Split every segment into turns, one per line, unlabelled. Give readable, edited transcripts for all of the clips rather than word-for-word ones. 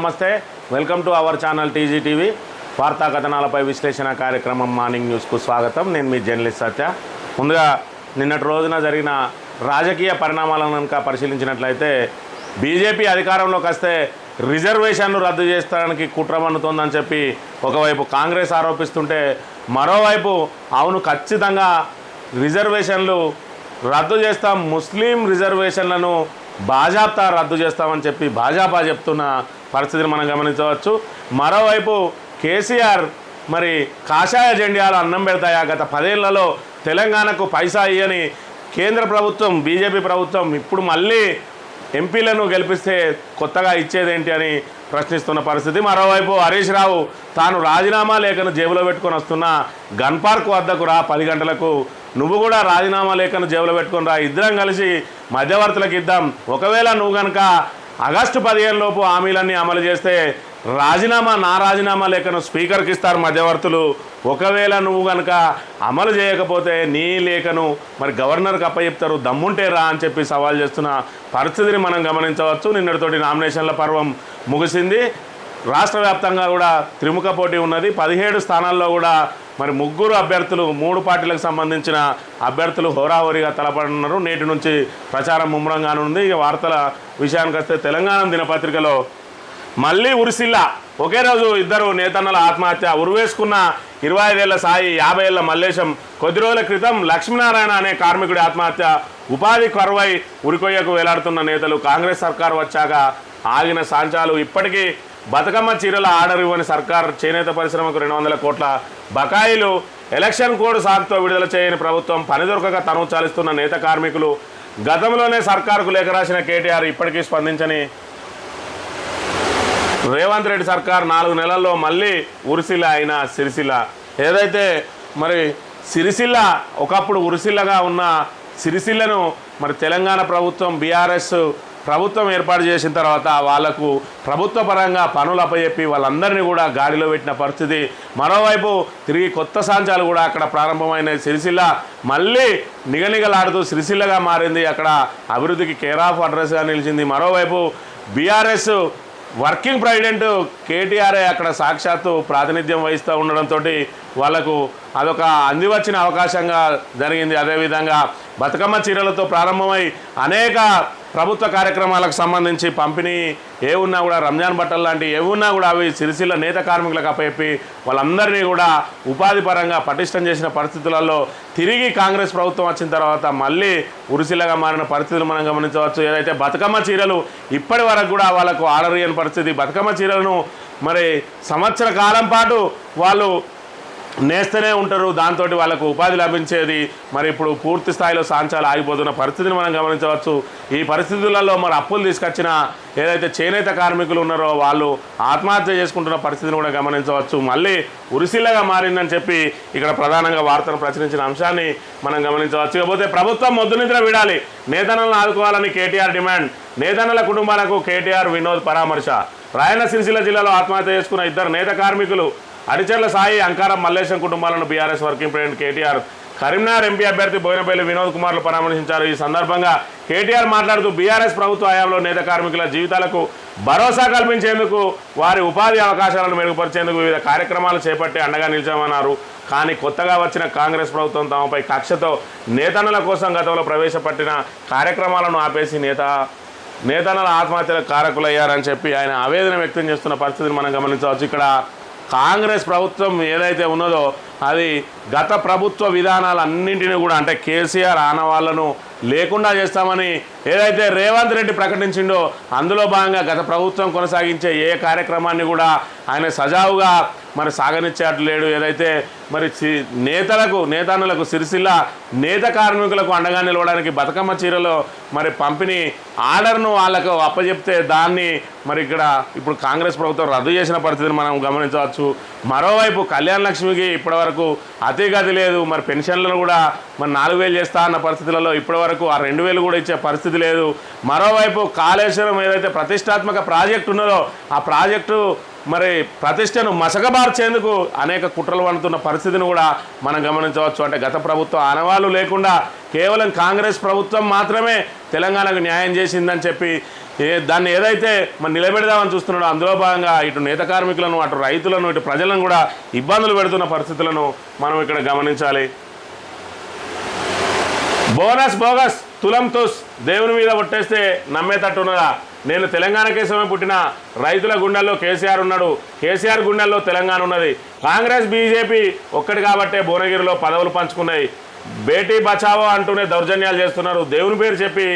నమస్తే, welcome to our channel TG TV. వార్తా కథనాలపై విశ్లేషణ కార్యక్రమం మార్నింగ్ న్యూస్కు స్వాగతం. నేను మీ జర్నలిస్ట్ సత్య. ముందుగా నిన్నటి రోజున జరిగిన రాజకీయ పరిణామాలను కనుక పరిశీలించినట్లయితే బీజేపీ అధికారంలోకి వస్తే రిజర్వేషన్లు రద్దు చేస్తానికి కుట్ర పన్నుతోందని చెప్పి ఒకవైపు కాంగ్రెస్ ఆరోపిస్తుంటే, మరోవైపు అవును ఖచ్చితంగా రిజర్వేషన్లు రద్దు చేస్తాం, ముస్లిం రిజర్వేషన్లను భాజపా రద్దు చేస్తామని చెప్పి భాజపా చెప్తున్న పరిస్థితిని మనం గమనించవచ్చు. మరోవైపు కేసీఆర్ మరి కాషాయ జెండాలు అన్నం పెడతాయా, గత 10 ఏళ్లలో తెలంగాణకు పైసా ఇయ్యని కేంద్ర ప్రభుత్వం బీజేపీ ప్రభుత్వం ఇప్పుడు మళ్ళీ ఎంపీలను గెలిపిస్తే కొత్తగా ఇచ్చేదేంటి అని ప్రశ్నిస్తున్న పరిస్థితి. మరోవైపు హరీష్ రావు తాను రాజీనామా లేఖను జేబులో పెట్టుకొని వస్తున్న గన్ పార్క్ వద్దకు రా, 10 గంటలకు నువ్వు కూడా రాజీనామా లేఖను జేబులో పెట్టుకొని రా, ఇద్దరం కలిసి మధ్యవర్తులకు ఇద్దాం, ఒకవేళ నువ్వు కనుక ఆగస్టు 15 లోపు హామీలన్నీ అమలు చేస్తే నా రాజీనామా లేఖను స్పీకర్కి ఇస్తారు మధ్యవర్తులు, ఒకవేళ నువ్వు కనుక అమలు చేయకపోతే నీ లేఖను మరి గవర్నర్కి అప్పచెప్తారు, దమ్ముంటే రా అని చెప్పి సవాల్ చేస్తున్న పరిస్థితిని మనం గమనించవచ్చు. నిన్నటితోటి నామినేషన్ల పర్వం ముగిసింది. రాష్ట్ర వ్యాప్తంగా కూడా త్రిముఖ పోటీ ఉన్నది. 17 స్థానాల్లో కూడా మరి 3 అభ్యర్థులు 3 పార్టీలకు సంబంధించిన అభ్యర్థులు హోరాహోరీగా తలపడుతున్నారు. నేటి నుంచి ప్రచారం ముమ్మరంగానే ఉంది. ఇక వార్తల విషయానికి వస్తే తెలంగాణ దినపత్రికలో మళ్ళీ ఉరిసిల్ల, ఒకే రోజు ఇద్దరు నేతన్నల ఆత్మహత్య. ఉరివేసుకున్న 25 ఏళ్ల సాయి, 50 ఏళ్ల మల్లేశం. కొద్ది రోజుల క్రితం లక్ష్మీనారాయణ అనే కార్మికుడి ఆత్మహత్య. ఉపాధి కరువై ఉరికొయ్యకు వేలాడుతున్న నేతలు. కాంగ్రెస్ సర్కారు వచ్చాక ఆగిన సాంచాలు. ఇప్పటికీ బతుకమ్మ చీరల ఆర్డర్ ఇవ్వని సర్కార్. చేనేత పరిశ్రమకు 200 కోట్ల బకాయిలు. ఎలక్షన్ కోడ్ సాకుతో విడుదల చేయని ప్రభుత్వం. పని దొరకక తనువు చాలిస్తున్న నేత కార్మికులు. గతంలోనే సర్కారుకు లేఖ రాసిన కేటీఆర్ ఇప్పటికీ స్పందించని రేవంత్ రెడ్డి సర్కార్ 4 నెలల్లో మళ్ళీ ఉరిసిల్ల అయిన సిరిసిల్ల. ఏదైతే మరి సిరిసిల్ల ఒకప్పుడు ఉరిసిల్లగా ఉన్న సిరిసిల్లను మరి తెలంగాణ ప్రభుత్వం బీఆర్ఎస్ ప్రభుత్వం ఏర్పాటు చేసిన తర్వాత వాళ్లకు ప్రభుత్వ పరంగా పనులు అప్పచెప్పి వాళ్ళందరినీ కూడా గాడిలో పెట్టిన పరిస్థితి. మరోవైపు తిరిగి కొత్త సాంచాలు కూడా అక్కడ ప్రారంభమైన సిరిసిల్ల మళ్ళీ నిగనిగలాడుతూ సిరిసిల్లగా మారింది. అక్కడ అభివృద్ధికి కేర్ ఆఫ్ అడ్రస్గా నిలిచింది. మరోవైపు బీఆర్ఎస్ వర్కింగ్ ప్రెసిడెంట్ కేటీఆర్ఏ అక్కడ సాక్షాత్తు ప్రాతినిధ్యం వహిస్తూ ఉండడంతో వాళ్లకు అదొక అందివచ్చిన అవకాశంగా జరిగింది. అదేవిధంగా బతుకమ్మ చీరలతో ప్రారంభమై అనేక ప్రభుత్వ కార్యక్రమాలకు సంబంధించి పంపిణీ ఉన్నా కూడా, రంజాన్ బట్టలు లాంటివి ఏమున్నా కూడా అవి సిరిసిల్ల నేత కార్మికులకు అప్పచెప్పి వాళ్ళందరినీ కూడా ఉపాధి పరంగా పటిష్టం చేసిన పరిస్థితులలో తిరిగి కాంగ్రెస్ ప్రభుత్వం వచ్చిన తర్వాత మళ్ళీ ఉరిసిల్లగా మారిన పరిస్థితులు మనం గమనించవచ్చు. ఏదైతే బతుకమ్మ చీరలు ఇప్పటి వరకు కూడా వాళ్ళకు ఆర్డర్ ఇయ్యని పరిస్థితి. బతుకమ్మ చీరలను మరి సంవత్సర కాలం పాటు వాళ్ళు నేస్తూనే ఉంటారు, దాంతో వాళ్ళకు ఉపాధి లభించేది. మరి ఇప్పుడు పూర్తి స్థాయిలో సాంచాలు ఆగిపోతున్న పరిస్థితిని మనం గమనించవచ్చు. ఈ పరిస్థితులలో మరి అప్పులు తీసుకొచ్చిన ఏదైతే చేనేత కార్మికులు ఉన్నారో వాళ్ళు ఆత్మహత్య చేసుకుంటున్న పరిస్థితిని కూడా గమనించవచ్చు. మళ్ళీ ఉరిసిల్లగా మారిందని చెప్పి ఇక్కడ ప్రధానంగా వార్తను ప్రచురించిన అంశాన్ని మనం గమనించవచ్చు. ఇకపోతే ప్రభుత్వం మొద్దు నిద్ర వీడాలి, నేతన్నలను ఆదుకోవాలని కేటీఆర్ డిమాండ్. నేతన్నల కుటుంబాలకు కేటీఆర్ వినోద్ పరామర్శ. రాయన్న సిరిసిల్ల జిల్లాలో ఆత్మహత్య చేసుకున్న 2 నేత కార్మికులు అడిచెర్ల సాయి, అంకారం మల్లేశం కుటుంబాలను BRS working president KTR Karimnagar MP అభ్యర్థి బోయినపల్లి వినోద్ కుమార్లు పరామర్శించారు. ఈ సందర్భంగా కేటీఆర్ మాట్లాడుతూ బీఆర్ఎస్ ప్రభుత్వ హయాంలో నేత కార్మికుల జీవితాలకు భరోసా కల్పించేందుకు, వారి ఉపాధి అవకాశాలను మెరుగుపరిచేందుకు వివిధ కార్యక్రమాలు చేపట్టి అండగా నిలిచామన్నారు. కానీ కొత్తగా వచ్చిన కాంగ్రెస్ ప్రభుత్వం తమపై కక్షతో నేతన్నల కోసం గతంలో ప్రవేశపెట్టిన కార్యక్రమాలను ఆపేసి నేతన్నల ఆత్మహత్యలకు కారకులయ్యారని చెప్పి ఆయన ఆవేదన వ్యక్తం చేస్తున్న పరిస్థితిని మనం గమనించవచ్చు. ఇక్కడ కాంగ్రెస్ ప్రభుత్వం ఏదైతే ఉన్నదో అది గత ప్రభుత్వ విధానాలన్నింటినీ కూడా, అంటే కేసీఆర్ ఆనవాళ్లను లేకుండా చేస్తామని ఏదైతే రేవంత్ రెడ్డి ప్రకటించిండో అందులో భాగంగా గత ప్రభుత్వం కొనసాగించే ఏ కార్యక్రమాన్ని కూడా ఆయన సజావుగా మరి సాగనిచ్చేట్లు లేడు. ఏదైతే మరి నేతన్నలకు సిరిసిల్ల నేత కార్మికులకు అండగా నిలవడానికి బతుకమ్మ చీరలో మరి పంపిణీ ఆర్డర్ను వాళ్ళకు అప్పచెప్తే దాన్ని మరి ఇక్కడ ఇప్పుడు కాంగ్రెస్ ప్రభుత్వం రద్దు చేసిన పరిస్థితిని మనం గమనించవచ్చు. మరోవైపు కళ్యాణ లక్ష్మికి ఇప్పటివరకు అతిగతి లేదు. మరి పెన్షన్లను కూడా మరి 4,000 చేస్తా అన్న పరిస్థితులలో ఇప్పటివరకు ఆ 2,000 కూడా ఇచ్చే పరిస్థితి లేదు. మరోవైపు కాళేశ్వరం ఏదైతే ప్రతిష్టాత్మక ప్రాజెక్టు ఉన్నదో ఆ ప్రాజెక్టు మరి ప్రతిష్టను మసకబార్చేందుకు అనేక కుట్రలు పడుతున్న పరిస్థితిని కూడా మనం గమనించవచ్చు. అంటే గత ప్రభుత్వం ఆనవాళ్ళు లేకుండా కేవలం కాంగ్రెస్ ప్రభుత్వం మాత్రమే తెలంగాణకు న్యాయం చేసిందని చెప్పి దాన్ని ఏదైతే మరి నిలబెడదామని చూస్తున్నాడో అందులో భాగంగా ఇటు నేత కార్మికులను, అటు రైతులను, ఇటు ప్రజలను కూడా ఇబ్బందులు పెడుతున్న పరిస్థితులను మనం ఇక్కడ గమనించాలి. బోనస్ బోగస్ తులం తుస్ దేవుని మీద ఒట్టేస్తే నమ్మేటట్టున్నదా? నేను తెలంగాణ కేసమే పుట్టిన రైతుల గుండెల్లో కేసీఆర్ ఉన్నాడు, కేసీఆర్ గుండెల్లో తెలంగాణ ఉన్నది. కాంగ్రెస్ బీజేపీ ఒక్కటి కాబట్టే భువనగిరిలో పదవులు పంచుకున్నాయి. బేటీ బచావో అంటూనే దౌర్జన్యాలు చేస్తున్నారు. దేవుని పేరు చెప్పి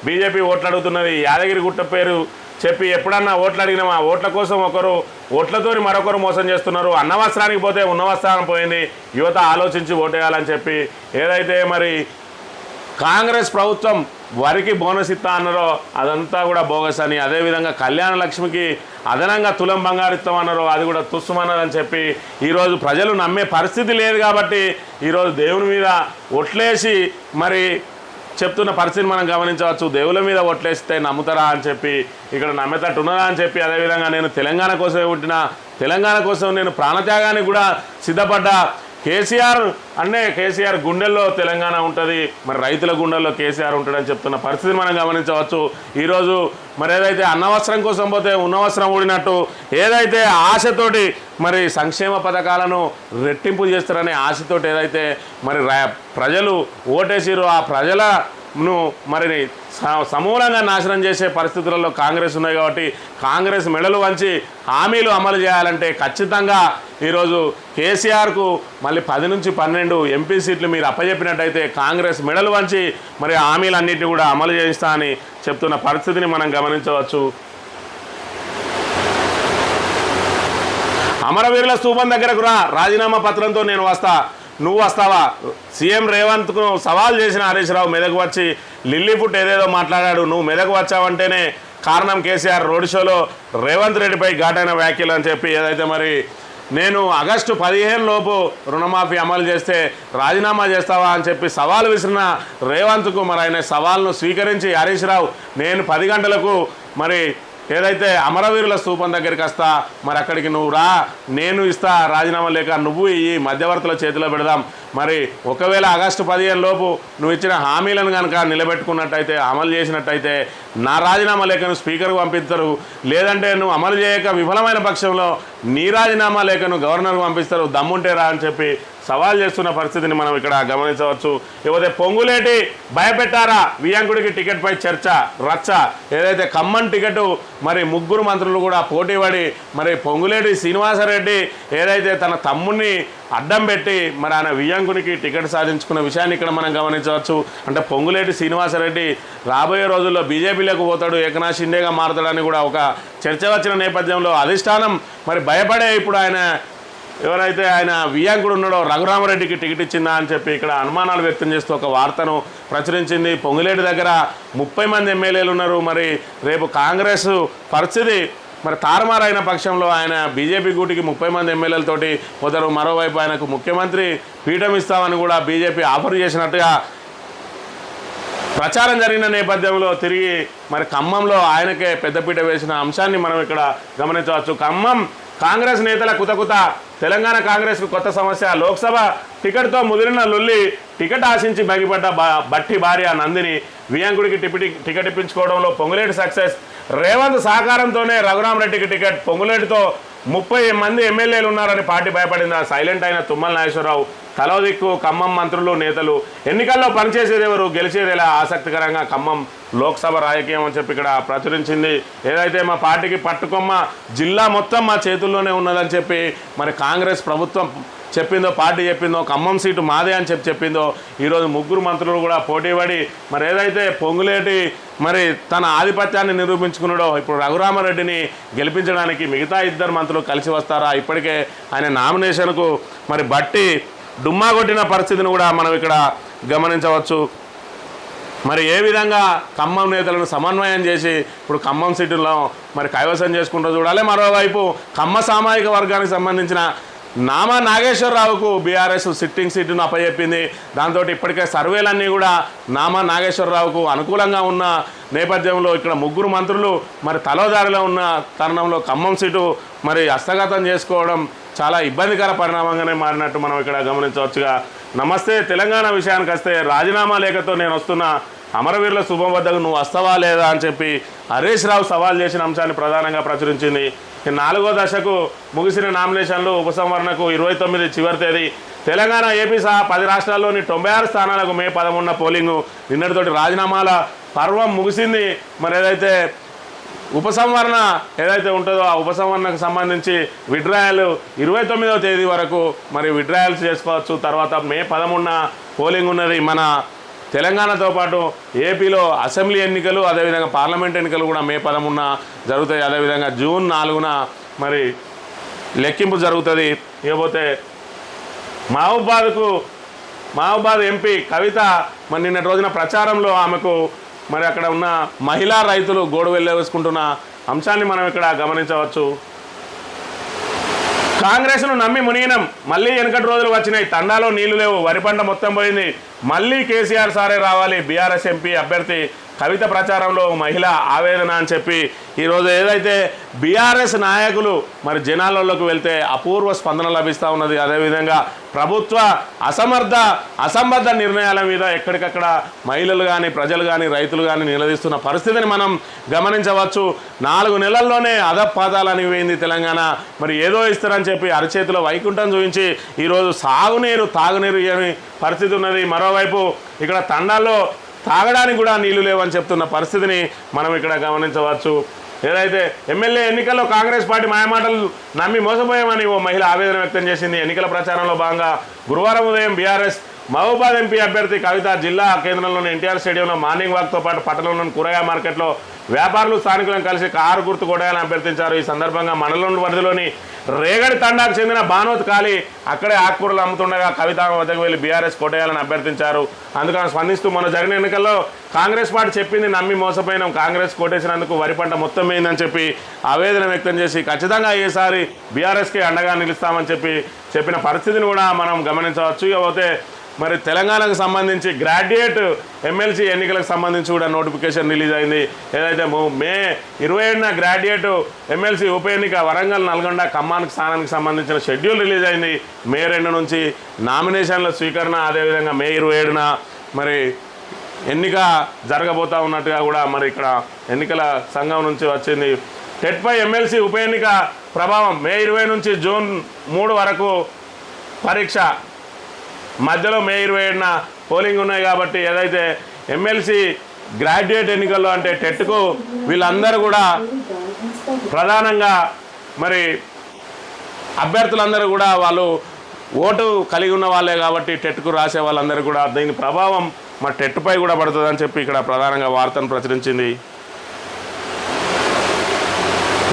బీజేపీ ఓట్లు అడుగుతున్నది. యాదగిరి గుట్ట పేరు చెప్పి ఎప్పుడన్నా ఓట్లు అడిగినామా? ఓట్ల కోసం ఒకరు, ఓట్లతోని మరొకరు మోసం చేస్తున్నారు. అన్న వస్త్రానికి పోతే ఉన్న వస్త్రాన్ని పోయింది. యువత ఆలోచించి ఓటేయాలని చెప్పి ఏదైతే మరి కాంగ్రెస్ ప్రభుత్వం వరికి బోనస్ ఇస్తా అన్నారో అదంతా కూడా బోగస్ అని, అదేవిధంగా కళ్యాణ లక్ష్మికి అదనంగా తులం బంగారు ఇస్తామన్నారో అది కూడా తుస్సుమన్నదని చెప్పి ఈరోజు ప్రజలు నమ్మే పరిస్థితి లేదు. కాబట్టి ఈరోజు దేవుని మీద ఒట్లేసి మరి చెప్తున్న పరిస్థితిని మనం గమనించవచ్చు. దేవుల మీద ఒట్లేస్తే నమ్ముతారా అని చెప్పి, ఇక్కడ నమ్మేటట్టు ఉన్నదా అని చెప్పి, అదేవిధంగా నేను తెలంగాణ కోసమే పుట్టిన, తెలంగాణ కోసం నేను ప్రాణత్యాగానికి కూడా సిద్ధపడ్డా. కేసీఆర్ అంటే కేసీఆర్ గుండెల్లో తెలంగాణ ఉంటుంది, మరి రైతుల గుండెల్లో కేసీఆర్ ఉంటాడని చెప్తున్న పరిస్థితిని మనం గమనించవచ్చు. ఈరోజు మరి ఏదైతే అన్నవస్త్రం కోసం పోతే ఉన్నవస్త్రం ఊడినట్టు ఏదైతే ఆశతోటి మరి సంక్షేమ పథకాలను రెట్టింపు చేస్తారనే ఆశతోటి ఏదైతే మరి ప్రజలు ఓటేసిరో ఆ ప్రజలను మరి సమూలంగా నాశనం చేసే పరిస్థితులలో కాంగ్రెస్ ఉన్నాయి. కాబట్టి కాంగ్రెస్ మెడలు వంచి హామీలు అమలు చేయాలంటే ఖచ్చితంగా ఈరోజు కేసీఆర్కు మళ్ళీ 10 నుంచి 12 ఎంపీ సీట్లు మీరు అప్పచెప్పినట్టయితే కాంగ్రెస్ మెడలు వంచి మరి హామీలన్నింటినీ కూడా అమలు చేయిస్తా అని చెప్తున్న పరిస్థితిని మనం గమనించవచ్చు. అమరవీరుల స్తూపం దగ్గరకు రా, రాజీనామా పత్రంతో నేను వస్తా, నువ్వు వస్తావా? సీఎం రేవంత్కు సవాల్ చేసిన హరీష్ రావు మెదకు వచ్చి లిల్లీపుట్ ఏదేదో మాట్లాడాడు. నువ్వు మెదకు వచ్చావంటేనే కారణం కేసీఆర్ రోడ్ షోలో రేవంత్ రెడ్డిపై ఘాటైన వ్యాఖ్యలు అని చెప్పి ఏదైతే మరి నేను ఆగస్టు 15 లోపు రుణమాఫీ అమలు చేస్తే రాజీనామా చేస్తావా అని చెప్పి సవాల్ విసిరిన రేవంత్కు మరి ఆయన సవాల్ను స్వీకరించి హరీష్ రావు నేను 10 గంటలకు మరి ఏదైతే అమరవీరుల స్తూపం దగ్గరికి వస్తా, మరి అక్కడికి నువ్వు రా, నేను ఇస్తా రాజీనామా లేక నువ్వు ఈ మధ్యవర్తుల చేతిలో పెడదాం. మరి ఒకవేళ ఆగస్టు 15 లోపు నువ్వు ఇచ్చిన హామీలను కనుక నిలబెట్టుకున్నట్టయితే, అమలు చేసినట్టయితే నా రాజీనామా లేఖను స్పీకర్కు పంపిస్తారు. లేదంటే నువ్వు అమలు చేయక విఫలమైన పక్షంలో నీ రాజీనామా లేఖను గవర్నర్కు పంపిస్తారు. దమ్ముంటే రా అని చెప్పి సవాల్ చేస్తున్న పరిస్థితిని మనం ఇక్కడ గమనించవచ్చు. ఇకపోతే పొంగులేటి భయపెట్టారా, వియంకుడికి టికెట్పై చర్చ రచ్చ. ఏదైతే ఖమ్మం టికెట్ మరి 3 మంత్రులు కూడా పోటీపడి మరి పొంగులేటి శ్రీనివాసరెడ్డి ఏదైతే తన తమ్ముడిని అడ్డం పెట్టి మరి ఆయన వియంకునికి టికెట్ సాధించుకున్న విషయాన్ని ఇక్కడ మనం గమనించవచ్చు. అంటే పొంగులేటి శ్రీనివాసరెడ్డి రాబోయే రోజుల్లో బీజేపీలోకి పోతాడు, ఏకనాథ్ షిండేగా మారుతాడని కూడా ఒక చర్చ వచ్చిన నేపథ్యంలో అధిష్టానం మరి భయపడే ఇప్పుడు ఆయన ఎవరైతే ఆయన వియంకుడు ఉన్నాడో రఘురామరెడ్డికి టికెట్ ఇచ్చిందా అని చెప్పి ఇక్కడ అనుమానాలు వ్యక్తం చేస్తూ ఒక వార్తను ప్రచురించింది. పొంగులేటి దగ్గర 30 మంది ఎమ్మెల్యేలు ఉన్నారు. మరి రేపు కాంగ్రెస్ పరిస్థితి మరి తారుమారైన పక్షంలో ఆయన బీజేపీ గూటికి 30 మంది ఎమ్మెల్యేలతోటి పోతారు. మరోవైపు ఆయనకు ముఖ్యమంత్రి పీఠం ఇస్తామని కూడా బీజేపీ ఆఫర్ చేసినట్టుగా ప్రచారం జరిగిన నేపథ్యంలో తిరిగి మరి ఖమ్మంలో ఆయనకే పెద్దపీట వేసిన అంశాన్ని మనం ఇక్కడ గమనించవచ్చు. ఖమ్మం కాంగ్రెస్ నేతల కుతకుత, తెలంగాణ కాంగ్రెస్కు కొత్త సమస్య. లోక్సభ టికెట్తో ముదిరిన లొల్లి, టికెట్ ఆశించి బగిపడ్డ బట్టి భార్య నందిని వియంకుడికి టికెట్ ఇప్పించుకోవడంలో పొంగులేటి సక్సెస్. రేవంత్ సహకారంతోనే రఘురామరెడ్డికి టికెట్. పొంగులేటితో 30 మంది ఎమ్మెల్యేలు ఉన్నారని పార్టీ భయపడిందా? సైలెంట్ అయిన తుమ్మల నాగేశ్వరరావు. తలో దిక్కు ఖమ్మం మంత్రులు నేతలు. ఎన్నికల్లో పనిచేసేది ఎవరు, గెలిచేదేలా? ఆసక్తికరంగా ఖమ్మం లోక్సభ రాజకీయం అని చెప్పి ఇక్కడ ప్రచురించింది. ఏదైతే మా పార్టీకి పట్టుకొమ్మ జిల్లా మొత్తం మా చేతుల్లోనే ఉన్నదని చెప్పి మరి కాంగ్రెస్ ప్రభుత్వం చెప్పిందో, పార్టీ చెప్పిందో, ఖమ్మం సీటు మాదే అని చెప్పిందో ఈరోజు 3 మంత్రులు కూడా పోటీపడి మరి ఏదైతే పొంగులేటి మరి తన ఆధిపత్యాన్ని నిరూపించుకున్నాడో ఇప్పుడు రఘురామరెడ్డిని గెలిపించడానికి మిగతా 2 మంత్రులు కలిసి వస్తారా? ఇప్పటికే ఆయన నామినేషన్కు మరి బట్టి డుమ్మా కొట్టిన పరిస్థితిని కూడా మనం ఇక్కడ గమనించవచ్చు. మరి ఏ విధంగా ఖమ్మం నేతలను సమన్వయం చేసి ఇప్పుడు ఖమ్మం సీటులో మరి కైవసం చేసుకుంటూ చూడాలి. మరోవైపు ఖమ్మ సామాజిక వర్గానికి సంబంధించిన నామా నాగేశ్వరరావుకు బీఆర్ఎస్ సిట్టింగ్ సీటును అప్పచెప్పింది. దాంతో ఇప్పటికే సర్వేలన్నీ కూడా నామా నాగేశ్వరరావుకు అనుకూలంగా ఉన్న నేపథ్యంలో ఇక్కడ ముగ్గురు మంత్రులు మరి తలోదారిలో ఉన్న తరుణంలో ఖమ్మం సీటు మరి హస్తగతం చేసుకోవడం చాలా ఇబ్బందికర పరిణామంగానే మారినట్టు మనం ఇక్కడ గమనించవచ్చుగా. నమస్తే తెలంగాణ విషయానికి వస్తే రాజీనామా లేఖతో నేను వస్తున్న అమరవీరుల శుభం వద్దకు నువ్వు వస్తావా లేదా అని చెప్పి హరీష్ రావు సవాల్ చేసిన అంశాన్ని ప్రధానంగా ప్రచురించింది. 4వ దశకు ముగిసిన నామినేషన్లు ఉపసంహరణకు 29 చివరి తేదీ. తెలంగాణ, ఏపీ సహా 10 రాష్ట్రాల్లోని 96 స్థానాలకు మే 13 పోలింగు. నిన్నటితోటి రాజీనామాల పర్వం ముగిసింది. మరి ఏదైతే ఉపసంహరణ ఏదైతే ఉంటుందో ఆ ఉపసంహరణకు సంబంధించి విడ్రాయల్ 29వ తేదీ వరకు మరి విడ్రాయల్స్ చేసుకోవచ్చు. తర్వాత మే 13 పోలింగ్ ఉన్నది. మన తెలంగాణతో పాటు ఏపీలో అసెంబ్లీ ఎన్నికలు, అదేవిధంగా పార్లమెంట్ ఎన్నికలు కూడా మే 13 జరుగుతాయి. అదేవిధంగా జూన్ 4న మరి లెక్కింపు జరుగుతుంది. ఇకపోతే మహబూబాద్ ఎంపీ కవిత మరి నిన్నటి రోజున ప్రచారంలో ఆమెకు మరి అక్కడ ఉన్న మహిళా రైతులు గోడు వెళ్ళవేసుకుంటున్న అంశాన్ని మనం ఇక్కడ గమనించవచ్చు. కాంగ్రెస్ను నమ్మి మునిగినం, మళ్ళీ వెనకటి రోజులు వచ్చినాయి, తండాలో నీళ్లు లేవు, వరి పంట మొత్తం పోయింది, మళ్ళీ కేసీఆర్ సారే రావాలి. బీఆర్ఎస్ ఎంపీ అభ్యర్థి కవిత ప్రచారంలో మహిళ ఆవేదన అని చెప్పి ఈరోజు ఏదైతే బీఆర్ఎస్ నాయకులు మరి జనాలలోకి వెళ్తే అపూర్వ స్పందన లభిస్తూ ఉన్నది. అదేవిధంగా ప్రభుత్వ అసంబద్ధ నిర్ణయాల మీద ఎక్కడికక్కడ మహిళలు కానీ, ప్రజలు కానీ, రైతులు కానీ నిలదీస్తున్న పరిస్థితిని మనం గమనించవచ్చు. 4 నెలల్లోనే అధపాతాలని పోయింది తెలంగాణ. మరి ఏదో ఇస్తారని చెప్పి అరచేతిలో వైకుంఠం చూపించి ఈరోజు తాగునీరు ఇవ్వని పరిస్థితి ఉన్నది. మరోవైపు ఇక్కడ తండాల్లో తాగడానికి కూడా నీళ్లు లేవని చెప్తున్న పరిస్థితిని మనం ఇక్కడ గమనించవచ్చు. ఏదైతే ఎమ్మెల్యే ఎన్నికల్లో కాంగ్రెస్ పార్టీ మాయమాటలు నమ్మి మోసపోయామని ఓ మహిళ ఆవేదన వ్యక్తం చేసింది. ఎన్నికల ప్రచారంలో భాగంగా గురువారం ఉదయం బీఆర్ఎస్ మహబూబాద్ ఎంపీ అభ్యర్థి కవిత జిల్లా కేంద్రంలోని ఎన్టీఆర్ స్టేడియంలో మార్నింగ్ వాక్తో పాటు పట్టణంలోని కూరగాయ మార్కెట్లో వ్యాపారులు స్థానికులను కలిసి కారు గుర్తు కొట్టేయాలని అభ్యర్థించారు. ఈ సందర్భంగా మండలం పరిధిలోని రేగడి తండాకు చెందిన బానోత్ ఖాళీ అక్కడే ఆకుకూరలు అమ్ముతుండగా కవిత వద్దకు వెళ్లి బీఆర్ఎస్ కొట్టేయాలని అభ్యర్థించారు. అందుకని స్పందిస్తూ మొన్న జరిగిన ఎన్నికల్లో కాంగ్రెస్ పార్టీ చెప్పింది నమ్మి మోసపోయినాం, కాంగ్రెస్ కొట్టేసినందుకు వరి పంట మొత్తం పోయిందని చెప్పి ఆవేదన వ్యక్తం చేసి ఖచ్చితంగా ఈసారి బీఆర్ఎస్కి అండగా నిలుస్తామని చెప్పిన పరిస్థితిని కూడా మనం గమనించవచ్చు. ఇకపోతే మరి తెలంగాణకు సంబంధించి గ్రాడ్యుయేట్ ఎమ్మెల్సీ ఎన్నికలకు సంబంధించి కూడా నోటిఫికేషన్ రిలీజ్ అయింది. ఏదైతే మే 27న గ్రాడ్యుయేట్ ఎమ్మెల్సీ ఉప ఎన్నిక వరంగల్, నల్గొండ, ఖమ్మానికి స్థానానికి సంబంధించిన షెడ్యూల్ రిలీజ్ అయింది. మే 2 నుంచి నామినేషన్ల స్వీకరణ, అదేవిధంగా మే 27న మరి ఎన్నిక జరగబోతూ ఉన్నట్టుగా కూడా మరి ఇక్కడ ఎన్నికల సంఘం నుంచి వచ్చింది. టెట్పై ఎమ్మెల్సీ ఉప ఎన్నిక ప్రభావం మే 20 నుంచి జూన్ 3 వరకు పరీక్ష, మధ్యలో మే 27న పోలింగ్ ఉన్నాయి. కాబట్టి ఏదైతే ఎమ్మెల్సీ గ్రాడ్యుయేట్ ఎన్నికల్లో అంటే టెట్కు వీళ్ళందరూ కూడా ప్రధానంగా మరి అభ్యర్థులందరూ కూడా వాళ్ళు ఓటు కలిగి ఉన్న వాళ్ళే కాబట్టి టెట్కు రాసే వాళ్ళందరూ కూడా దీని ప్రభావం మరి టెట్పై కూడా పడుతుందని చెప్పి ఇక్కడ ప్రధానంగా వార్తను ప్రచురించింది.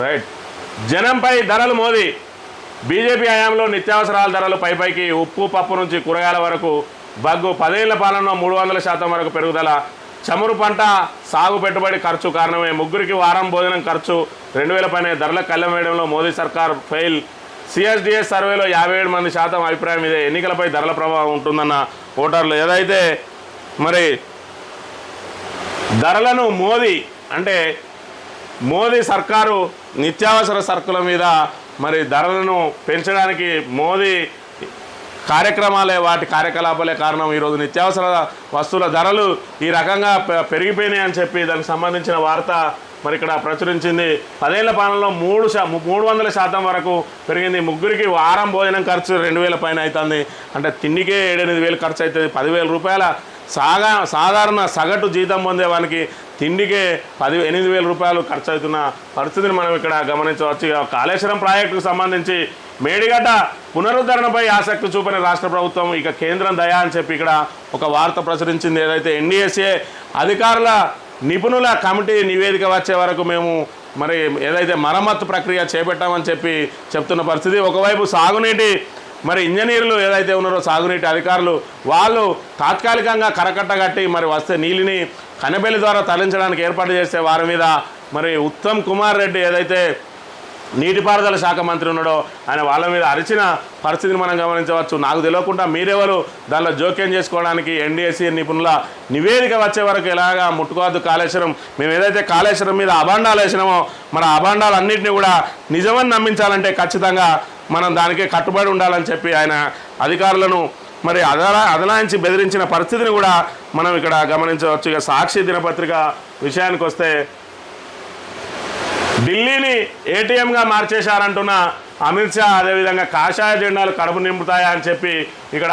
రైట్. జనంపై ధరలు మోదీ, బీజేపీ హయాంలో నిత్యావసరాల ధరలు పైకి, ఉప్పు పప్పు నుంచి కూరగాయల వరకు బగ్గు, 10 ఏళ్ల పాలనలో 300% వరకు పెరుగుదల, చమురు పంట సాగు పెట్టుబడి ఖర్చు కారణమే ముగ్గురికి వారం భోజనం ఖర్చు 2000 పైన ధరల కళ్ళెం వేయడంలో మోదీ సర్కార్ ఫెయిల్. సిఎస్డిఎస్ సర్వేలో 57% అభిప్రాయం ఇదే. ఎన్నికలపై ధరల ప్రభావం ఉంటుందన్న ఓటర్లు. ఏదైతే మరి ధరలను మోదీ సర్కారు నిత్యావసర సరుకుల మీద మరి ధరలను పెంచడానికి మోదీ కార్యక్రమాలే, వాటి కార్యకలాపాలే కారణం. ఈరోజు నిత్యావసర వస్తువుల ధరలు ఈ రకంగా పెరిగిపోయినాయి అని చెప్పి దానికి సంబంధించిన వార్త మరి ఇక్కడ ప్రచురించింది. 10 ఏళ్ల పాలనలో 300% వరకు పెరిగింది. ముగ్గురికి వారం భోజనం ఖర్చు 2000 పైన అవుతుంది. అంటే తిండికే 7-8 ఖర్చు అవుతుంది. 10,000 రూపాయల సాధారణ సగటు జీతం పొందేవానికి తిండికే 8,000 రూపాయలు ఖర్చు అవుతున్న పరిస్థితిని మనం ఇక్కడ గమనించవచ్చు. కాళేశ్వరం ప్రాజెక్టుకు సంబంధించి మేడిగడ్డ పునరుద్ధరణపై ఆసక్తి చూపిన రాష్ట్ర ప్రభుత్వం ఇక కేంద్రం దయా అని చెప్పి ఇక్కడ ఒక వార్త ప్రచురించింది. ఏదైతే ఎన్డీఎస్ఏ అధికారుల నిపుణుల కమిటీ నివేదిక వచ్చే వరకు మేము మరి ఏదైతే మరమ్మత్తు ప్రక్రియ చేపట్టామని చెప్తున్న పరిస్థితి. ఒకవైపు సాగునీటి మరి ఇంజనీర్లు ఏదైతే ఉన్నారో సాగునీటి అధికారులు వాళ్ళు తాత్కాలికంగా కరకట్టగట్టి మరి వస్తే నీళ్ళని కనబెల్లి ద్వారా తరలించడానికి ఏర్పాటు చేస్తే వారి మీద మరి ఉత్తమ్ కుమార్ రెడ్డి ఏదైతే నీటిపారుదల శాఖ మంత్రి ఉన్నాడో ఆయన వాళ్ళ మీద అరిచిన పరిస్థితిని మనం గమనించవచ్చు. నాకు తెలియకుండా మీరెవరు దానిలో జోక్యం చేసుకోవడానికి? ఎన్డీఎస్సీ నిపుణుల నివేదిక వచ్చే వరకు ఎలాగా ముట్టుకోవద్దు కాళేశ్వరం. మేము ఏదైతే కాళేశ్వరం మీద అభాండాలు వేసినామో మన అభాండాలన్నింటినీ కూడా నిజమని నమ్మించాలంటే ఖచ్చితంగా మనం దానికే కట్టుబడి ఉండాలని చెప్పి ఆయన అధికారులను మరి అదలాయించి బెదిరించిన పరిస్థితిని కూడా మనం ఇక్కడ గమనించవచ్చు. ఇక సాక్షి దినపత్రిక విషయానికి వస్తే ఢిల్లీని ఏటీఎంగా మార్చేశారంటున్న అమిత్ షా, అదేవిధంగా కాషాయ జెండాలు కడుపు నింపుతాయా అని చెప్పి ఇక్కడ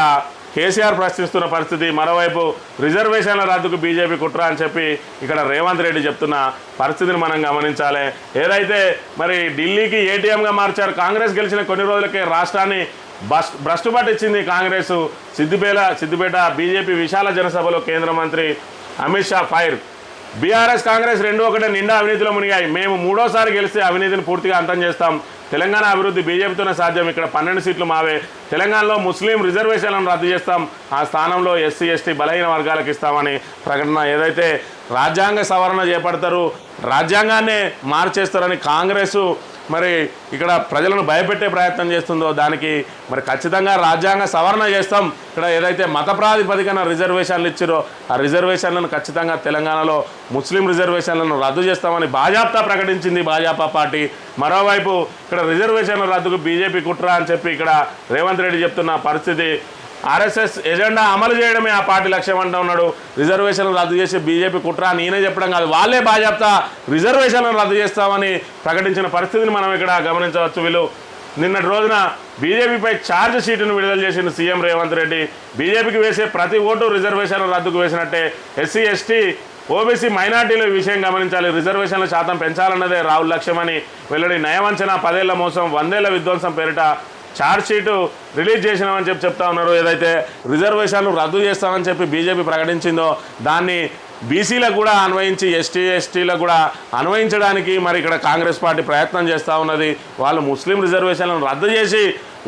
కేసీఆర్ ప్రశ్నిస్తున్న పరిస్థితి. మరోవైపు రిజర్వేషన్ల రద్దుకు బీజేపీ కుట్ర అని చెప్పి ఇక్కడ రేవంత్ రెడ్డి చెప్తున్న పరిస్థితిని మనం గమనించాలి. ఏదైతే మరి ఢిల్లీకి ఏటీఎంగా మార్చారు, కాంగ్రెస్ గెలిచిన కొన్ని రోజులకే రాష్ట్రాన్ని భ్రష్టు పట్టించింది కాంగ్రెస్. సిద్దిపేట బీజేపీ విశాల జనసభలో కేంద్ర మంత్రి అమిత్ షా ఫైర్. బీఆర్ఎస్ కాంగ్రెస్ రెండు ఒకటే నిండా అవినీతిలో మునిగాయి. మేము మూడోసారి గెలిస్తే అవినీతిని పూర్తిగా అంతం చేస్తాం. తెలంగాణ అభివృద్ధి బీజేపీతోనే సాధ్యం. ఇక్కడ 12 సీట్లు మావే. తెలంగాణలో ముస్లిం రిజర్వేషన్లను రద్దు చేస్తాం. ఆ స్థానంలో ఎస్సీ ఎస్టీ బలహీన వర్గాలకు ఇస్తామని ప్రకటన. ఏదైతే రాజ్యాంగ సవరణ చేపడతారు, రాజ్యాంగాన్నే మార్చేస్తారని కాంగ్రెస్ మరి ఇక్కడ ప్రజలను భయపెట్టే ప్రయత్నం చేస్తుందో దానికి మరి ఖచ్చితంగా రాజ్యాంగ సవరణ చేస్తాం. ఇక్కడ ఏదైతే మత ప్రాతిపదికన రిజర్వేషన్లు ఇచ్చారో ఆ రిజర్వేషన్లను ఖచ్చితంగా తెలంగాణలో ముస్లిం రిజర్వేషన్లను రద్దు చేస్తామని భాజపా ప్రకటించింది భాజపా పార్టీ. మరోవైపు ఇక్కడ రిజర్వేషన్ల రద్దుకు బీజేపీ కుట్ర అని చెప్పి ఇక్కడ రేవంత్ రెడ్డి చెప్తున్న పరిస్థితి. ఆర్ఎస్ఎస్ ఎజెండా అమలు చేయడమే ఆ పార్టీ లక్ష్యం అంటూ ఉన్నాడు. రిజర్వేషన్లు రద్దు చేసి బీజేపీ కుట్ర నేనే చెప్పడం కాదు, వాళ్ళే భాజపా రిజర్వేషన్లను రద్దు చేస్తామని ప్రకటించిన పరిస్థితిని మనం ఇక్కడ గమనించవచ్చు. వీళ్ళు నిన్నటి రోజున బీజేపీపై ఛార్జ్ షీటును విడుదల చేసిన సీఎం రేవంత్ రెడ్డి. బీజేపీకి వేసే ప్రతి ఓటు రిజర్వేషన్ల రద్దుకు వేసినట్టే. ఎస్సీ ఎస్టీ ఓబీసీ మైనార్టీల విషయం గమనించాలి. రిజర్వేషన్ల శాతం పెంచాలన్నదే రాహుల్ లక్ష్యమని వెల్లడి. నయవంచన, 10 ఏళ్ల మోసం, 100 ఏళ్ల విధ్వంసం పేరిట ఛార్జ్ షీటు రిలీజ్ చేసినామని చెప్తా ఉన్నారు. ఏదైతే రిజర్వేషన్లు రద్దు చేస్తామని చెప్పి బీజేపీ ప్రకటించిందో దాన్ని బీసీలకు కూడా అన్వయించి ఎస్టీలకు కూడా అన్వయించడానికి మరి ఇక్కడ కాంగ్రెస్ పార్టీ ప్రయత్నం చేస్తూ ఉన్నది. వాళ్ళు ముస్లిం రిజర్వేషన్లను రద్దు చేసి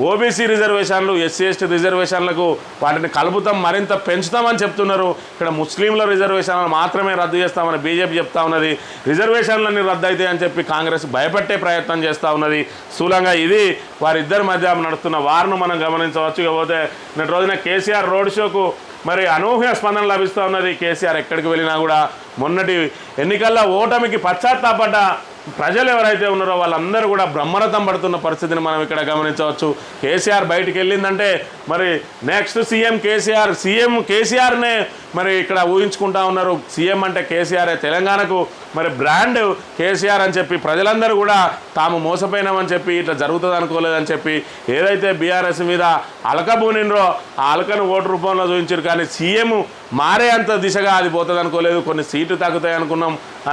ఓబీసీ రిజర్వేషన్లు, ఎస్సీ ఎస్టీ రిజర్వేషన్లకు వాటిని కలుపుతాం, మరింత పెంచుతామని చెప్తున్నారు. ఇక్కడ ముస్లింల రిజర్వేషన్లను మాత్రమే రద్దు చేస్తామని బీజేపీ చెప్తా ఉన్నది. రిజర్వేషన్లన్నీ రద్దు అవుతాయి అని చెప్పి కాంగ్రెస్ భయపెట్టే ప్రయత్నం చేస్తూ ఉన్నది. స్థూలంగా ఇది వారిద్దరి మధ్య నడుస్తున్న వార్ను మనం గమనించవచ్చు. ఇకపోతే నేటి రోజున కేసీఆర్ రోడ్ షోకు మరి అనూహ్య స్పందన లభిస్తూ ఉన్నది. కేసీఆర్ ఎక్కడికి వెళ్ళినా కూడా మొన్నటి ఎన్నికల్లో ఓటమికి పశ్చాత్తాపడ్డ ప్రజలు ఎవరైతే ఉన్నారో వాళ్ళందరూ కూడా బ్రహ్మరథం పడుతున్న పరిస్థితిని మనం ఇక్కడ గమనించవచ్చు. కేసీఆర్ బయటికి వెళ్ళిందంటే మరి నెక్స్ట్ సీఎం కేసీఆర్నే మరి ఇక్కడ ఊహించుకుంటా ఉన్నారు. సీఎం అంటే కేసీఆర్, తెలంగాణకు మరి బ్రాండ్ కేసీఆర్ అని చెప్పి ప్రజలందరూ కూడా తాము మోసపోయినామని చెప్పి ఇట్లా జరుగుతుంది అనుకోలేదని చెప్పి ఏదైతే బీఆర్ఎస్ మీద అలకబూనినరో ఆ అలకను ఓటు రూపంలో చూపించారు. కానీ సీఎం మారే అంత దిశగా అది పోతుంది అనుకోలేదు. కొన్ని సీట్లు తగ్గుతాయి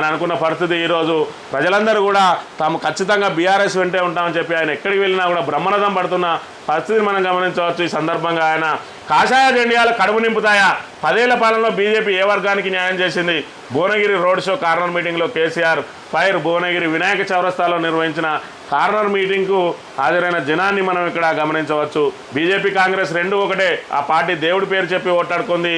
అనుకున్న పరిస్థితి. ఈరోజు ప్రజలందరూ కూడా తాము ఖచ్చితంగా బీఆర్ఎస్ వెంటే ఉంటామని చెప్పి ఆయన ఎక్కడికి వెళ్ళినా కూడా బ్రహ్మరథం పడుతున్న పరిస్థితిని మనం గమనించవచ్చు. ఈ సందర్భంగా ఆయన కాషాయ జెండాలు కడుపు నింపుతాయా, 10 ఏళ్ల పాలనలో బీజేపీ ఏ వర్గానికి న్యాయం చేసింది, భువనగిరి రోడ్ షో కార్నర్ మీటింగ్లో కేసీఆర్ ఫైర్. భువనగిరి వినాయక చౌరస్తాలో నిర్వహించిన కార్నర్ మీటింగ్కు హాజరైన జనాన్ని మనం ఇక్కడ గమనించవచ్చు. బీజేపీ కాంగ్రెస్ రెండు ఒకటే. ఆ పార్టీ దేవుడి పేరు చెప్పి ఓట్లాడుకుంది,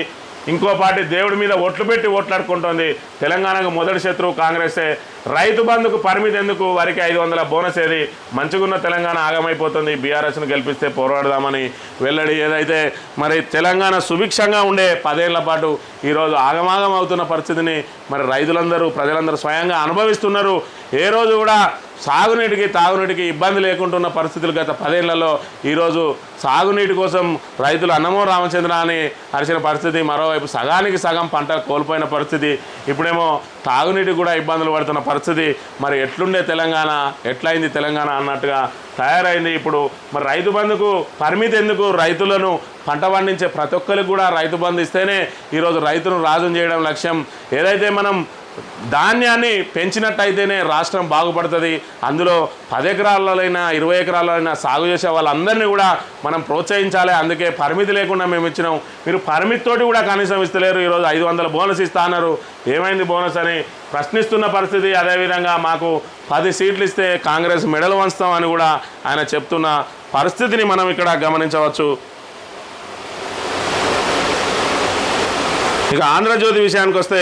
ఇంకో పార్టీ దేవుడి మీద ఒట్లు పెట్టి ఓట్లాడుకుంటోంది. తెలంగాణకు మొదటి శత్రువు కాంగ్రెసే. రైతు బంధుకు పరిమితి ఎందుకు, వారికి 500 బోనస్ ఏది, మంచిగున్న తెలంగాణ ఆగమైపోతుంది, బీఆర్ఎస్ను గెలిపిస్తే పోరాడదామని వెల్లడి. ఏదైతే మరి తెలంగాణ సుభిక్షంగా ఉండే 10 ఏళ్ల పాటు ఈరోజు ఆగమాగం అవుతున్న పరిస్థితిని మరి ప్రజలందరూ స్వయంగా అనుభవిస్తున్నారు. ఏ రోజు కూడా సాగునీటికి తాగునీటికి ఇబ్బంది లేకుంటున్న పరిస్థితులు గత 10 ఏళ్లలో ఈరోజు సాగునీటి కోసం రైతులు అన్నమో రామచంద్ర అని అరిచిన పరిస్థితి. మరోవైపు సగానికి సగం పంట కోల్పోయిన పరిస్థితి. ఇప్పుడేమో తాగునీటికి కూడా ఇబ్బందులు పడుతున్న పరిస్థితి. మరి ఎట్లుండే తెలంగాణ, ఎట్లయింది తెలంగాణ అన్నట్టుగా తయారైంది. ఇప్పుడు మరి రైతు బంధుకు పరిమితి ఎందుకు, రైతులను పంట పండించే ప్రతి ఒక్కరికి కూడా రైతు బంధు ఇస్తేనే ఈరోజు రైతును రాజును చేయడం లక్ష్యం. ఏదైతే మనం ధాన్యాన్ని పెంచినట్టయితేనే రాష్ట్రం బాగుపడుతుంది. అందులో 10 ఎకరాలైనా 20 ఎకరాలైనా సాగు చేసే వాళ్ళందరినీ కూడా మనం ప్రోత్సహించాలి. అందుకే పరిమితి లేకుండా మేము ఇచ్చినాం. మీరు పరిమితితోటి కూడా కనీసం ఇస్తలేరు. ఈరోజు 500 బోనస్ ఇస్తా అన్నారు, ఏమైంది బోనస్ అని ప్రశ్నిస్తున్న పరిస్థితి. అదేవిధంగా మాకు 10 సీట్లు ఇస్తే కాంగ్రెస్ మెడలు వంచుతామని కూడా ఆయన చెప్తున్న పరిస్థితిని మనం ఇక్కడ గమనించవచ్చు. ఇక ఆంధ్రజ్యోతి విషయానికి వస్తే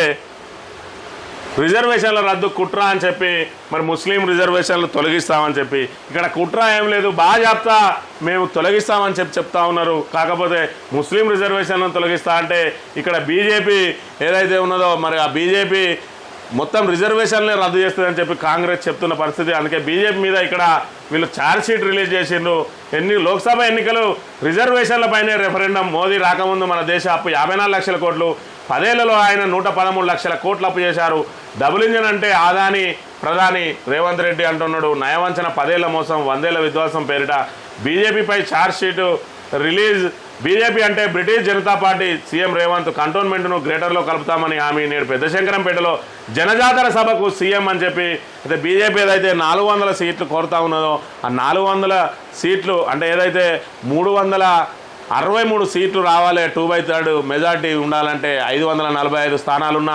రిజర్వేషన్ల రద్దు కుట్ర అని చెప్పి మరి ముస్లిం రిజర్వేషన్లు తొలగిస్తామని చెప్పి ఇక్కడ కుట్ర ఏం లేదు బాజాప్తా మేము తొలగిస్తామని చెప్తా ఉన్నారు. కాకపోతే ముస్లిం రిజర్వేషన్లను తొలగిస్తా అంటే ఇక్కడ బీజేపీ ఏదైతే ఉన్నదో మరి ఆ బీజేపీ మొత్తం రిజర్వేషన్లే రద్దు చేస్తుందని చెప్పి కాంగ్రెస్ చెప్తున్న పరిస్థితి. అందుకే బీజేపీ మీద ఇక్కడ వీళ్ళు ఛార్జ్ షీట్ రిలీజ్ చేసిండ్రు. లోక్సభ ఎన్నికలు రిజర్వేషన్లపైనే రెఫరెండం. మోదీ రాకముందు మన దేశ అప్పు 54 లక్షల కోట్లు, 10 ఏళ్లలో ఆయన 113 లక్షల కోట్లు అప్పు చేశారు. డబుల్ ఇంజన్ అంటే ఆదాని ప్రధాని రేవంత్ రెడ్డి అంటున్నాడు. నయవంచన 10 ఏళ్ల మోసం 100 ఏళ్ల విధ్వంసం పేరిట బీజేపీపై ఛార్జ్ షీటు రిలీజ్. బీజేపీ అంటే British Janata party. CM Revanth కంటోన్మెంట్ను గ్రేటర్లో కలుపుతామని హామీ. నేడు పెద్దశంకరంపేటలో జనజాతర సభకు సీఎం అని చెప్పి అయితే బీజేపీ ఏదైతే 400 సీట్లు కోరుతా ఉన్నదో ఆ 400 సీట్లు అంటే ఏదైతే 363 సీట్లు రావాలి, 2/3 మెజార్టీ ఉండాలంటే 545 స్థానాలున్న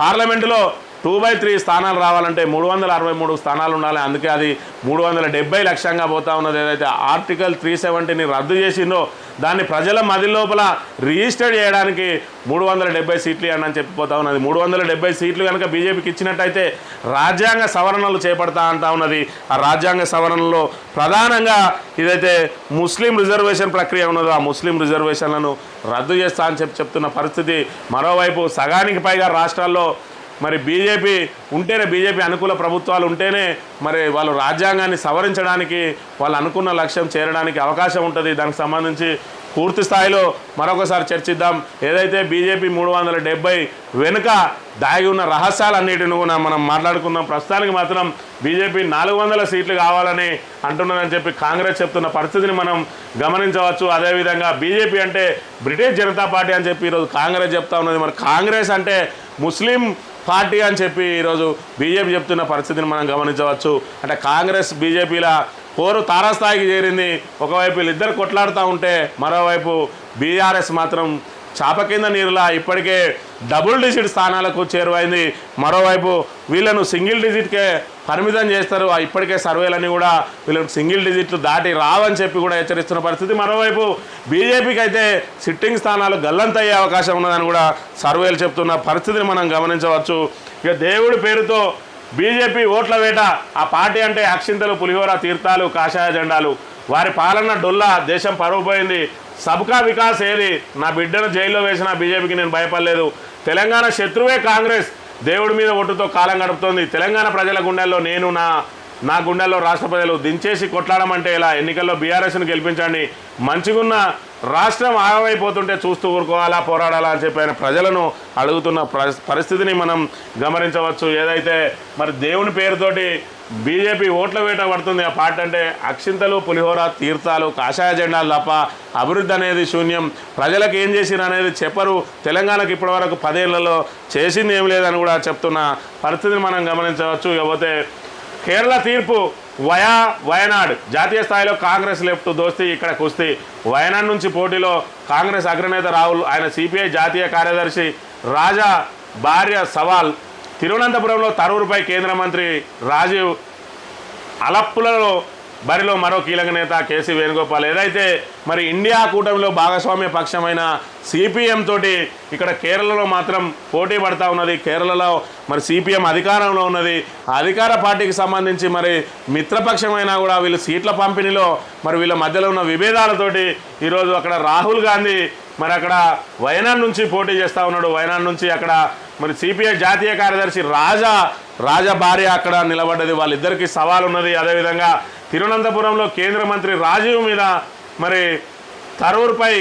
పార్లమెంటులో 2/3 స్థానాలు రావాలంటే 363 స్థానాలు ఉండాలి. అందుకే అది 370 లక్ష్యంగా పోతా ఉన్నది. ఏదైతే ఆర్టికల్ 370ని రద్దు చేసిందో దాన్ని ప్రజల మది లోపల రిజిస్టర్ చేయడానికి 370 సీట్లు అని చెప్పిపోతా ఉన్నది. 370 సీట్లు కనుక బీజేపీకి ఇచ్చినట్టయితే రాజ్యాంగ సవరణలు చేపడతా అంటా ఉన్నది. ఆ రాజ్యాంగ సవరణలో ప్రధానంగా ఇదైతే ముస్లిం రిజర్వేషన్ ప్రక్రియ ఉన్నదో ఆ ముస్లిం రిజర్వేషన్లను రద్దు చేస్తా అని చెప్తున్న పరిస్థితి. మరోవైపు సగానికి పైగా రాష్ట్రాల్లో మరి బీజేపీ ఉంటేనే, బీజేపీ అనుకూల ప్రభుత్వాలు ఉంటేనే మరి వాళ్ళు రాజ్యాంగాన్ని సవరించడానికి వాళ్ళు అనుకున్న లక్ష్యం చేరడానికి అవకాశం ఉంటుంది. దానికి సంబంధించి పూర్తి స్థాయిలో మరొకసారి చర్చిద్దాం. ఏదైతే బీజేపీ 370 వెనుక దాగి ఉన్న రహస్యాలన్నిటిని కూడా మనం మాట్లాడుకుందాం. ప్రస్తుతానికి మాత్రం బీజేపీ 400 సీట్లు కావాలని అంటున్నదని చెప్పి కాంగ్రెస్ చెప్తున్న పరిస్థితిని మనం గమనించవచ్చు. అదేవిధంగా బీజేపీ అంటే బ్రిటిష్ జనతా పార్టీ అని చెప్పి ఈరోజు కాంగ్రెస్ చెప్తా ఉన్నది. మరి కాంగ్రెస్ అంటే ముస్లిం పార్టీ అని చెప్పి ఈరోజు బీజేపీ చెప్తున్న పరిస్థితిని మనం గమనించవచ్చు. అంటే కాంగ్రెస్ బీజేపీల పోరు తారాస్థాయికి చేరింది. ఒకవైపు వీళ్ళిద్దరు కొట్లాడుతూ ఉంటే మరోవైపు బీఆర్ఎస్ మాత్రం చాప కింద నీరులా ఇప్పటికే డబుల్ డిజిట్ స్థానాలకు చేరువైంది. మరోవైపు వీళ్ళను సింగిల్ డిజిట్కే పరిమితం చేస్తారు. ఇప్పటికే సర్వేలన్నీ కూడా వీళ్ళకి సింగిల్ డిజిట్లు దాటి రావని చెప్పి కూడా హెచ్చరిస్తున్న పరిస్థితి. మరోవైపు బీజేపీకి అయితే సిట్టింగ్ స్థానాలు గల్లంతయ్యే అవకాశం ఉన్నదని కూడా సర్వేలు చెప్తున్న పరిస్థితిని మనం గమనించవచ్చు. ఇక దేవుడి పేరుతో బీజేపీ ఓట్ల వేట. ఆ పార్టీ అంటే అక్షింతలు, పులిహోర, తీర్థాలు, కాషాయ జెండాలు. వారి పాలన డొల్లా, దేశం పరువు పోయింది. సబ్కా వికాస్ ఏది? నా బిడ్డను జైల్లో వేసిన బీజేపీకి నేను భయపడలేదు. తెలంగాణ శత్రువే కాంగ్రెస్. దేవుడి మీద ఒట్టుతో కాలం గడుపుతోంది. తెలంగాణ ప్రజల గుండెల్లో నేను, నా గుండెల్లో రాష్ట్ర ప్రజలు దించేసి కొట్లాడమంటే ఇలా. ఎన్నికల్లో బీఆర్ఎస్ను గెలిపించండి. మంచిగున్న రాష్ట్రం ఆగమైపోతుంటే చూస్తూ ఊరుకోవాలా, పోరాడాలా అని చెప్పి ఆయన ప్రజలను అడుగుతున్న పరిస్థితిని మనం గమనించవచ్చు. ఏదైతే మరి దేవుని పేరుతోటి బీజేపీ ఓట్ల వేట పడుతుంది. ఆ పార్టీ అంటే అక్షింతలు, పులిహోర, తీర్థాలు, కాషాయ జెండాలు తప్ప అభివృద్ధి అనేది శూన్యం. ప్రజలకు ఏం చేసిరు అనేది చెప్పరు. తెలంగాణకు ఇప్పటివరకు 10 ఏళ్లలో చేసింది ఏం లేదని కూడా చెప్తున్న పరిస్థితిని మనం గమనించవచ్చు. ఇకపోతే కేరళ తీర్పు వయనాడ్. జాతీయ స్థాయిలో కాంగ్రెస్ లెఫ్ట్ దోస్తీ, ఇక్కడ కుస్తీ. వయనాడ్ నుంచి పోటీలో కాంగ్రెస్ అగ్రనేత రాహుల్, ఆయన సిపిఐ జాతీయ కార్యదర్శి రాజా భార్య సవాల్. తిరువనంతపురంలో తరూరుపై కేంద్ర మంత్రి రాజీవ్. అలప్పులలో బరిలో మరో కీలక నేత కేసీ వేణుగోపాల్. ఏదైతే మరి ఇండియా కూటమిలో భాగస్వామ్య పక్షమైన సిపిఎం తోటి ఇక్కడ కేరళలో మాత్రం పోటీ పడతా ఉన్నది. కేరళలో మరి సిపిఎం అధికారంలో ఉన్నది. ఆ అధికార పార్టీకి సంబంధించి మరి మిత్రపక్షమైనా కూడా వీళ్ళు సీట్ల పంపిణీలో మరి వీళ్ళ మధ్యలో ఉన్న విభేదాలతోటి ఈరోజు అక్కడ రాహుల్ గాంధీ మరి అక్కడ వయనాడ్ నుంచి పోటీ చేస్తూ ఉన్నాడు. వయనాడ్ నుంచి అక్కడ మరి సిపిఐ జాతీయ కార్యదర్శి రాజా భార్య అక్కడ నిలబడ్డది. వాళ్ళిద్దరికీ సవాల్ ఉన్నది. అదేవిధంగా తిరువనంతపురంలో కేంద్ర మంత్రి రాజీవ్ మీద మరి తరూరుపై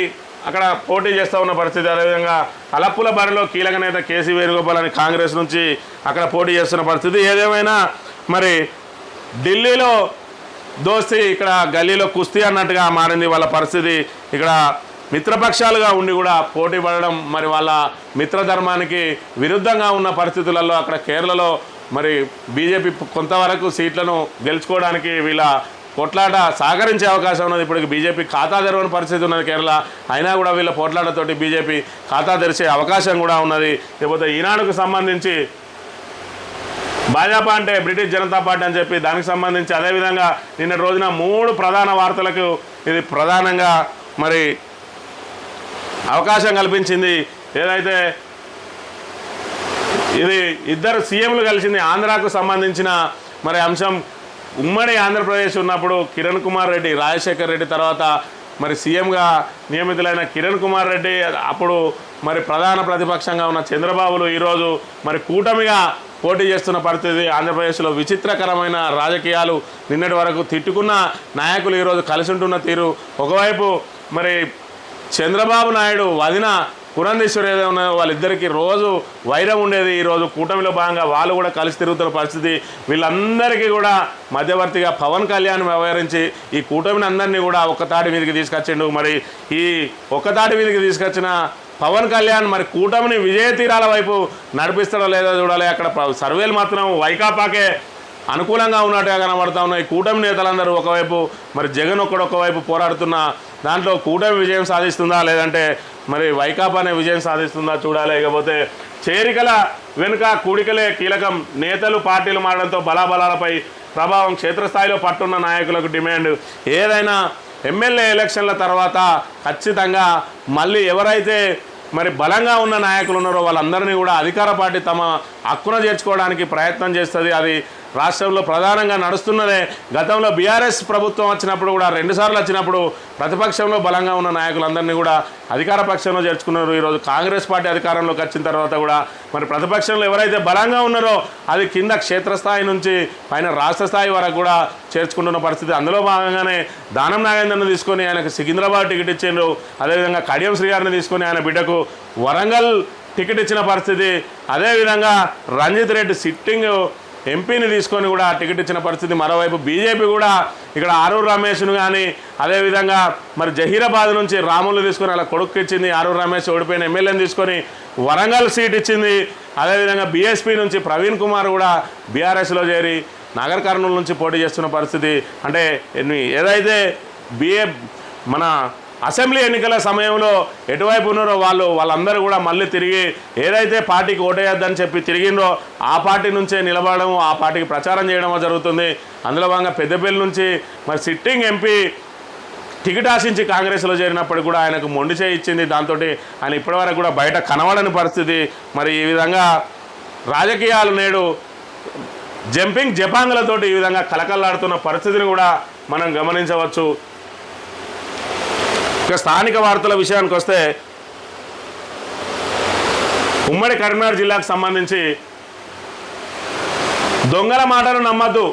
అక్కడ పోటీ చేస్తూ ఉన్న పరిస్థితి. అదేవిధంగా అలప్పుల బరిలో కీలక నేత కేసీ వేణుగోపాల్ అని కాంగ్రెస్ నుంచి అక్కడ పోటీ చేస్తున్న పరిస్థితి. ఏదేమైనా మరి ఢిల్లీలో దోస్తీ, ఇక్కడ గల్లీలో కుస్తీ అన్నట్టుగా మారింది వాళ్ళ పరిస్థితి. ఇక్కడ మిత్రపక్షాలుగా ఉండి కూడా పోటీ పడడం మరి వాళ్ళ మిత్రధర్మానికి విరుద్ధంగా ఉన్న పరిస్థితులలో అక్కడ కేరళలో మరి బీజేపీ కొంతవరకు సీట్లను గెలుచుకోవడానికి వీళ్ళ కొట్లాట సహకరించే అవకాశం ఉన్నది. ఇప్పటికి బీజేపీ ఖాతా తెరవని పరిస్థితి ఉన్నది కేరళ. అయినా కూడా వీళ్ళ పోట్లాటతోటి బీజేపీ ఖాతా తెరిచే అవకాశం కూడా ఉన్నది. లేకపోతే ఈనాడుకు సంబంధించి భాజపా అంటే బ్రిటిష్ జనతా పార్టీ అని చెప్పి దానికి సంబంధించి అదేవిధంగా నిన్నటి రోజున 3 ప్రధాన వార్తలకు ఇది ప్రధానంగా మరి అవకాశం కల్పించింది. ఏదైతే ఇది ఇద్దరు సీఎంలు కలిసింది ఆంధ్రాకు సంబంధించిన మరి అంశం. ఉమ్మడి ఆంధ్రప్రదేశ్ ఉన్నప్పుడు కిరణ్ కుమార్ రెడ్డి, రాజశేఖర్ రెడ్డి తర్వాత మరి సీఎంగా నియమితులైన కిరణ్ కుమార్ రెడ్డి, అప్పుడు మరి ప్రధాన ప్రతిపక్షంగా ఉన్న చంద్రబాబులు ఈరోజు మరి కూటమిగా పోటీ చేస్తున్న పరిస్థితి. ఆంధ్రప్రదేశ్లో విచిత్రకరమైన రాజకీయాలు. నిన్నటి వరకు తిట్టుకున్న నాయకులు ఈరోజు కలిసి ఉంటున్న తీరు. ఒకవైపు మరి చంద్రబాబు నాయుడు వదిన పురంధేశ్వరి ఏదో ఉన్నాయో వాళ్ళిద్దరికీ రోజు వైరం ఉండేది. ఈరోజు కూటమిలో భాగంగా వాళ్ళు కూడా కలిసి తిరుగుతున్న పరిస్థితి. వీళ్ళందరికీ కూడా మధ్యవర్తిగా పవన్ కళ్యాణ్ వ్యవహరించి ఈ కూటమిని అందరినీ కూడా ఒక్కతాటి మీదకి తీసుకొచ్చిండు. మరి ఈ ఒక్కతాటి మీదకి తీసుకొచ్చిన పవన్ కళ్యాణ్ మరి కూటమిని విజయ తీరాల వైపు నడిపిస్తాడో లేదో చూడాలి. అక్కడ సర్వేలు మాత్రం వైకాపాకే అనుకూలంగా ఉన్నట్టుగా కనబడతా ఉన్నాయి. కూటమి నేతలందరూ ఒకవైపు, మరి జగన్ ఒకవైపు పోరాడుతున్న దాంట్లో కూటమి విజయం సాధిస్తుందా లేదంటే మరి వైకాపానే విజయం సాధిస్తుందా చూడాలి. ఇకపోతే చేరికల వెనుక కూడికలే కీలకం. నేతలు పార్టీలు మారడంతో బలాబలాలపై ప్రభావం. క్షేత్రస్థాయిలో పట్టున్న నాయకులకు డిమాండ్. ఏదైనా ఎమ్మెల్యే ఎలక్షన్ల తర్వాత ఖచ్చితంగా మళ్ళీ ఎవరైతే మరి బలంగా ఉన్న నాయకులు ఉన్నారో వాళ్ళందరినీ కూడా అధికార పార్టీ తమ హక్కున చేర్చుకోవడానికి ప్రయత్నం చేస్తుంది. అది రాష్ట్రంలో ప్రధానంగా నడుస్తున్నదే. గతంలో బీఆర్ఎస్ ప్రభుత్వం వచ్చినప్పుడు కూడా 2 సార్లు వచ్చినప్పుడు ప్రతిపక్షంలో బలంగా ఉన్న నాయకులందరినీ కూడా అధికార పక్షంలో చేర్చుకున్నారు. ఈరోజు కాంగ్రెస్ పార్టీ అధికారంలోకి వచ్చిన తర్వాత కూడా మరి ప్రతిపక్షంలో ఎవరైతే బలంగా ఉన్నారో అది కింద క్షేత్రస్థాయి నుంచి పైన రాష్ట్ర స్థాయి వరకు కూడా చేర్చుకుంటున్న పరిస్థితి. అందులో భాగంగానే దానం నాగేందర్ను తీసుకొని ఆయనకు సికింద్రాబాద్ టికెట్ ఇచ్చిండ్రు. అదేవిధంగా కడియం శ్రీగారిని తీసుకొని ఆయన బిడ్డకు వరంగల్ టికెట్ ఇచ్చిన పరిస్థితి. అదేవిధంగా రంజిత్ రెడ్డి సిట్టింగ్ ఎంపీని తీసుకొని కూడా టికెట్ ఇచ్చిన పరిస్థితి. మరోవైపు బీజేపీ కూడా ఇక్కడ ఆరూరు రమేష్ను కానీ అదేవిధంగా మరి జహీరాబాద్ నుంచి రాములు తీసుకొని అలా కొడుకు ఇచ్చింది. ఆరూరు రమేష్ ఓడిపోయిన ఎమ్మెల్యేని తీసుకొని వరంగల్ సీట్ ఇచ్చింది. అదేవిధంగా బీఎస్పీ నుంచి ప్రవీణ్ కుమార్ కూడా బీఆర్ఎస్లో చేరి నాగర్ కర్నూలు నుంచి పోటీ చేస్తున్న పరిస్థితి. అంటే ఏదైతే మన అసెంబ్లీ ఎన్నికల సమయంలో ఎటువైపు ఉన్నారో వాళ్ళందరూ కూడా మళ్ళీ తిరిగి ఏదైతే పార్టీకి ఓటేయొద్దని చెప్పి తిరిగిండ్రో ఆ పార్టీ నుంచే నిలబడడం, ఆ పార్టీకి ప్రచారం చేయడం జరుగుతుంది. అందులో భాగంగా పెద్దపల్లి నుంచి మరి సిట్టింగ్ ఎంపీ టికెట్ ఆశించి కాంగ్రెస్లో చేరినప్పటికీ కూడా ఆయనకు మొండి చేయి ఇచ్చింది. దాంతో ఆయన ఇప్పటివరకు కూడా బయట కనబడని పరిస్థితి. మరి ఈ విధంగా రాజకీయాలు నేడు జంపింగ్ జపాంగులతోటి ఈ విధంగా కలకల్లాడుతున్న పరిస్థితిని కూడా మనం గమనించవచ్చు. ఇక స్థానిక వార్తల విషయానికి వస్తే ఉమ్మడి కరీంనగర్ జిల్లాకు సంబంధించి దొంగల మాటలు నమ్మద్దు,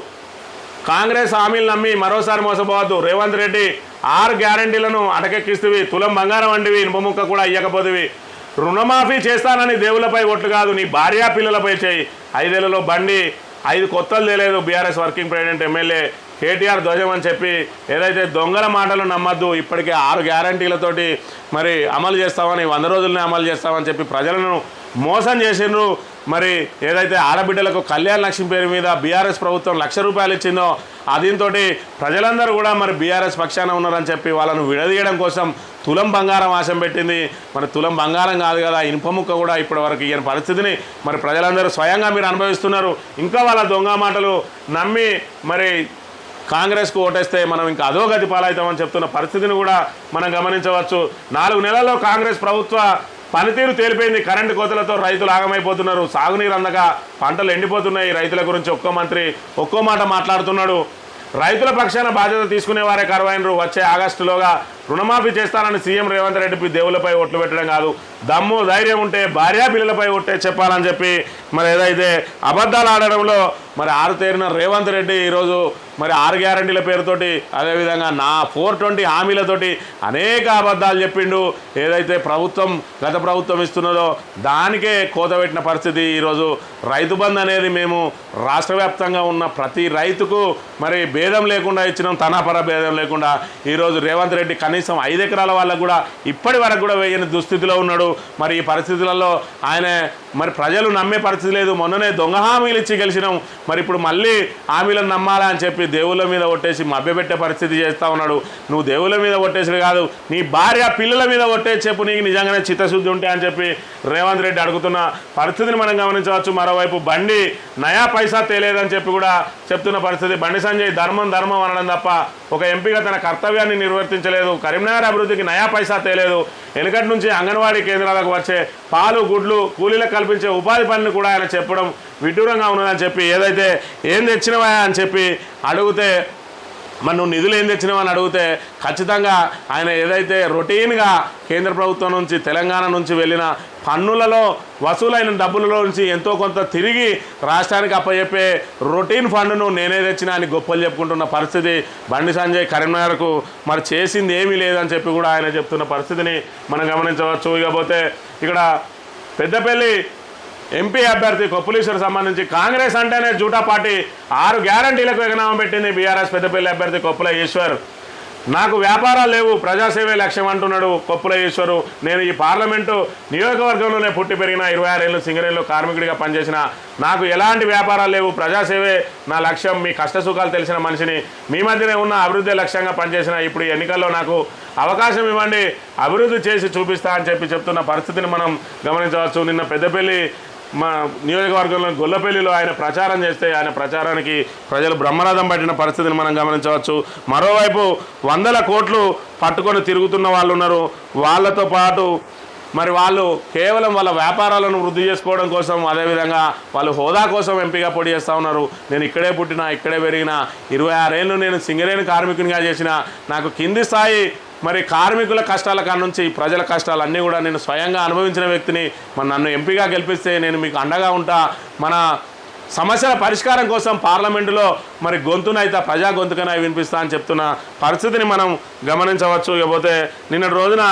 కాంగ్రెస్ హామీలు నమ్మి మరోసారి మోసపోవద్దు. రేవంత్ రెడ్డి 6 గ్యారంటీలను అటకెక్కిస్తువి, తులం బంగారం వంటివి, ఇనుపముక్క కూడా ఇయ్యకపోతివి. రుణమాఫీ చేస్తానని దేవులపై ఒట్లు కాదు, నీ భార్యా పిల్లలపై చేయి. 5 ఏళ్లలో బండి 5 కొత్తలు తెలియదు. BRS working president MLA KTR ధ్వజం అని చెప్పి ఏదైతే దొంగల మాటలు నమ్మద్దు, ఇప్పటికే 6 గ్యారంటీలతోటి మరి అమలు చేస్తామని 100 రోజులనే అమలు చేస్తామని చెప్పి ప్రజలను మోసం చేసిండ్రు. మరి ఏదైతే ఆడబిడ్డలకు కళ్యాణ లక్ష్మి పేరు మీద బీఆర్ఎస్ ప్రభుత్వం ₹1,00,000 ఇచ్చిందో దీంతో ప్రజలందరూ కూడా మరి బీఆర్ఎస్ పక్షాన ఉన్నారని చెప్పి వాళ్ళను విడదీయడం కోసం తులం బంగారం ఆశం పెట్టింది. మరి తులం బంగారం కాదు కదా, ఇనుపముక్క కూడా ఇప్పటి వరకు ఈయన పరిస్థితిని మరి ప్రజలందరూ స్వయంగా మీరు అనుభవిస్తున్నారు. ఇంకా వాళ్ళ దొంగ మాటలు నమ్మి మరి కాంగ్రెస్కు ఓటేస్తే మనం ఇంకా అధోగతి పాలవుతామని చెప్తున్న పరిస్థితిని కూడా మనం గమనించవచ్చు. 4 నెలల్లో కాంగ్రెస్ ప్రభుత్వ పనితీరు తేలిపోయింది. కరెంటు కోతలతో రైతులు ఆగమైపోతున్నారు. సాగునీరు అందక పంటలు ఎండిపోతున్నాయి. రైతుల గురించి ఒక్కో మంత్రి ఒక్కో మాట మాట్లాడుతున్నాడు. రైతుల పక్షాన బాధ్యత తీసుకునేవారే కరువైనరు. వచ్చే ఆగస్టులోగా రుణమాఫీ చేస్తానని సీఎం రేవంత్ రెడ్డి దేవులపై ఒట్లు పెట్టడం కాదు, దమ్ము ధైర్యం ఉంటే భార్యా పిల్లలపై ఒట్టే చెప్పాలని చెప్పి మరి ఏదైతే అబద్ధాలు ఆడడంలో మరి ఆరుతేరిన రేవంత్ రెడ్డి ఈరోజు మరి 6 గ్యారంటీల పేరుతోటి అదేవిధంగా 420 హామీలతోటి అనేక అబద్ధాలు చెప్పిండు. ఏదైతే గత ప్రభుత్వం ఇస్తున్నదో దానికే కోత పెట్టిన పరిస్థితి. ఈరోజు రైతు బంధు అనేది మేము రాష్ట్ర వ్యాప్తంగా ఉన్న ప్రతి రైతుకు మరి భేదం లేకుండా ఇచ్చినాం, తనాపర భేదం లేకుండా. ఈరోజు రేవంత్ రెడ్డి కనీసం 5 ఎకరాల వాళ్ళకు కూడా ఇప్పటి వరకు కూడా వేయని దుస్థితిలో ఉన్నాడు. మరి ఈ పరిస్థితులలో ఆయన మరి ప్రజలు నమ్మే పరిస్థితి లేదు. మొన్ననే దొంగ హామీలు ఇచ్చి గెలిచినాం, మరి ఇప్పుడు మళ్ళీ హామీలను నమ్మాలా అని చెప్పి దేవుళ్ళ మీద ఒట్టేసి మభ్యపెట్టే పరిస్థితి చేస్తూ ఉన్నాడు. నువ్వు దేవుళ్ళ మీద ఒట్టేసి కాదు, నీ భార్య పిల్లల మీద ఒట్టేసి చెప్పు, నీకు నిజంగానే చిత్తశుద్ధి ఉంటే అని చెప్పి రేవంత్ రెడ్డి అడుగుతున్న పరిస్థితిని మనం గమనించవచ్చు. మరోవైపు బండి నయా పైసా తేలేదని చెప్పి కూడా చెప్తున్న పరిస్థితి. బండి సంజయ్ ధర్మం అనడం తప్ప ఒక ఎంపీగా తన కర్తవ్యాన్ని నిర్వర్తించలేదు, కరీంనగర్ అభివృద్ధికి నయా పైసా తేలేదు, వెనుకటి నుంచి అంగన్వాడీ కేంద్రాలకు వచ్చే పాలు గుడ్లు కూలీలకు కల్పించే ఉపాధి పనిని కూడా ఆయన చెప్పడం విడ్డూరంగా ఉన్నదని చెప్పి ఏదైతే ఏం తెచ్చినవా అని చెప్పి అడిగితే మరి నువ్వు నిధులు ఏం తెచ్చినావని అడిగితే ఖచ్చితంగా ఆయన ఏదైతే రొటీన్గా కేంద్ర ప్రభుత్వం నుంచి తెలంగాణ నుంచి వెళ్ళిన పన్నులలో వసూలైన డబ్బులలో నుంచి ఎంతో కొంత తిరిగి రాష్ట్రానికి అప్పచెప్పే రొటీన్ ఫండ్ను నేనే తెచ్చినా అని గొప్పలు చెప్పుకుంటున్న పరిస్థితి బండి సంజయ్ కరీంనగర్కు మరి చేసింది ఏమీ లేదని చెప్పి కూడా ఆయన చెప్తున్న పరిస్థితిని మనం గమనించవచ్చు. ఇకపోతే ఇక్కడ పెద్దపల్లి ఎంపీ అభ్యర్థి కొప్పులీశ్వర్ సంబంధించి కాంగ్రెస్ అంటేనే జూటా పార్టీ 6 గ్యారంటీలకు ఎగనామం పెట్టింది బీఆర్ఎస్ పెద్దపల్లి అభ్యర్థి కొప్పుల ఈశ్వర్. నాకు వ్యాపారాలు లేవు, ప్రజాసేవే లక్ష్యం అంటున్నాడు కొప్పుల ఈశ్వరు. నేను ఈ పార్లమెంటు నియోజకవర్గంలోనే పుట్టి పెరిగిన 26 ఏళ్ళు సింగరేణిలో కార్మికుడిగా పనిచేసిన నాకు ఎలాంటి వ్యాపారాలు లేవు, ప్రజాసేవే నా లక్ష్యం, మీ కష్టసుఖాలు తెలిసిన మనిషిని, మీ మధ్యనే ఉన్న అభివృద్ధి లక్ష్యంగా పనిచేసిన, ఇప్పుడు ఎన్నికల్లో నాకు అవకాశం ఇవ్వండి, అభివృద్ధి చేసి చూపిస్తా అని చెప్తున్న పరిస్థితిని మనం గమనించవచ్చు. నిన్న పెద్దపల్లి మా నియోజకవర్గంలో గొల్లపల్లిలో ఆయన ప్రచారం చేస్తే ఆయన ప్రచారానికి ప్రజలు బ్రహ్మరథం పట్టిన పరిస్థితిని మనం గమనించవచ్చు. మరోవైపు 100 కోట్లు పట్టుకొని తిరుగుతున్న వాళ్ళు ఉన్నారు. వాళ్ళతో పాటు మరి వాళ్ళు కేవలం వాళ్ళ వ్యాపారాలను వృద్ధి చేసుకోవడం కోసం, అదేవిధంగా వాళ్ళు హోదా కోసం ఎంపీగా పోటీ చేస్తూ ఉన్నారు. నేను ఇక్కడే పుట్టిన, ఇక్కడే పెరిగిన, 26 ఏళ్ళు నేను సింగరేణి కార్మికునిగా చేసిన, నాకు కింది స్థాయి మరి కార్మికుల కష్టాల కానుంచి ప్రజల కష్టాలన్నీ కూడా నేను స్వయంగా అనుభవించిన వ్యక్తిని, మరి నన్ను ఎంపీగా గెలిపిస్తే నేను మీకు అండగా ఉంటా, మన సమస్యల పరిష్కారం కోసం పార్లమెంటులో మరి గొంతునైతే ప్రజా గొంతుకనై వినిపిస్తా అని చెప్తున్న పరిస్థితిని మనం గమనించవచ్చు. ఇకపోతే నిన్నటి రోజున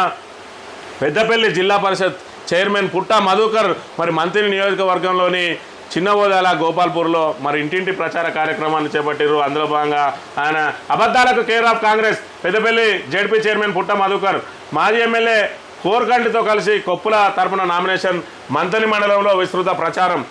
పెద్దపల్లి జిల్లా పరిషత్ చైర్మన్ పుట్టా మధుకర్ మరి మంత్రి నియోజకవర్గంలోని చిన్న ఓదాల గోపాల్పూర్లో మరి ఇంటింటి ప్రచార కార్యక్రమాన్ని చేపట్టారు. అందులో భాగంగా ఆయన అబద్ధాలకు care of Congress Peddapalli ZP chairman Putta Madhukar మాజీ ఎమ్మెల్యే కోర్కంటితో కలిసి కొప్పుల తరపున నామినేషన్ మంతని మండలంలో విస్తృత ప్రచారం.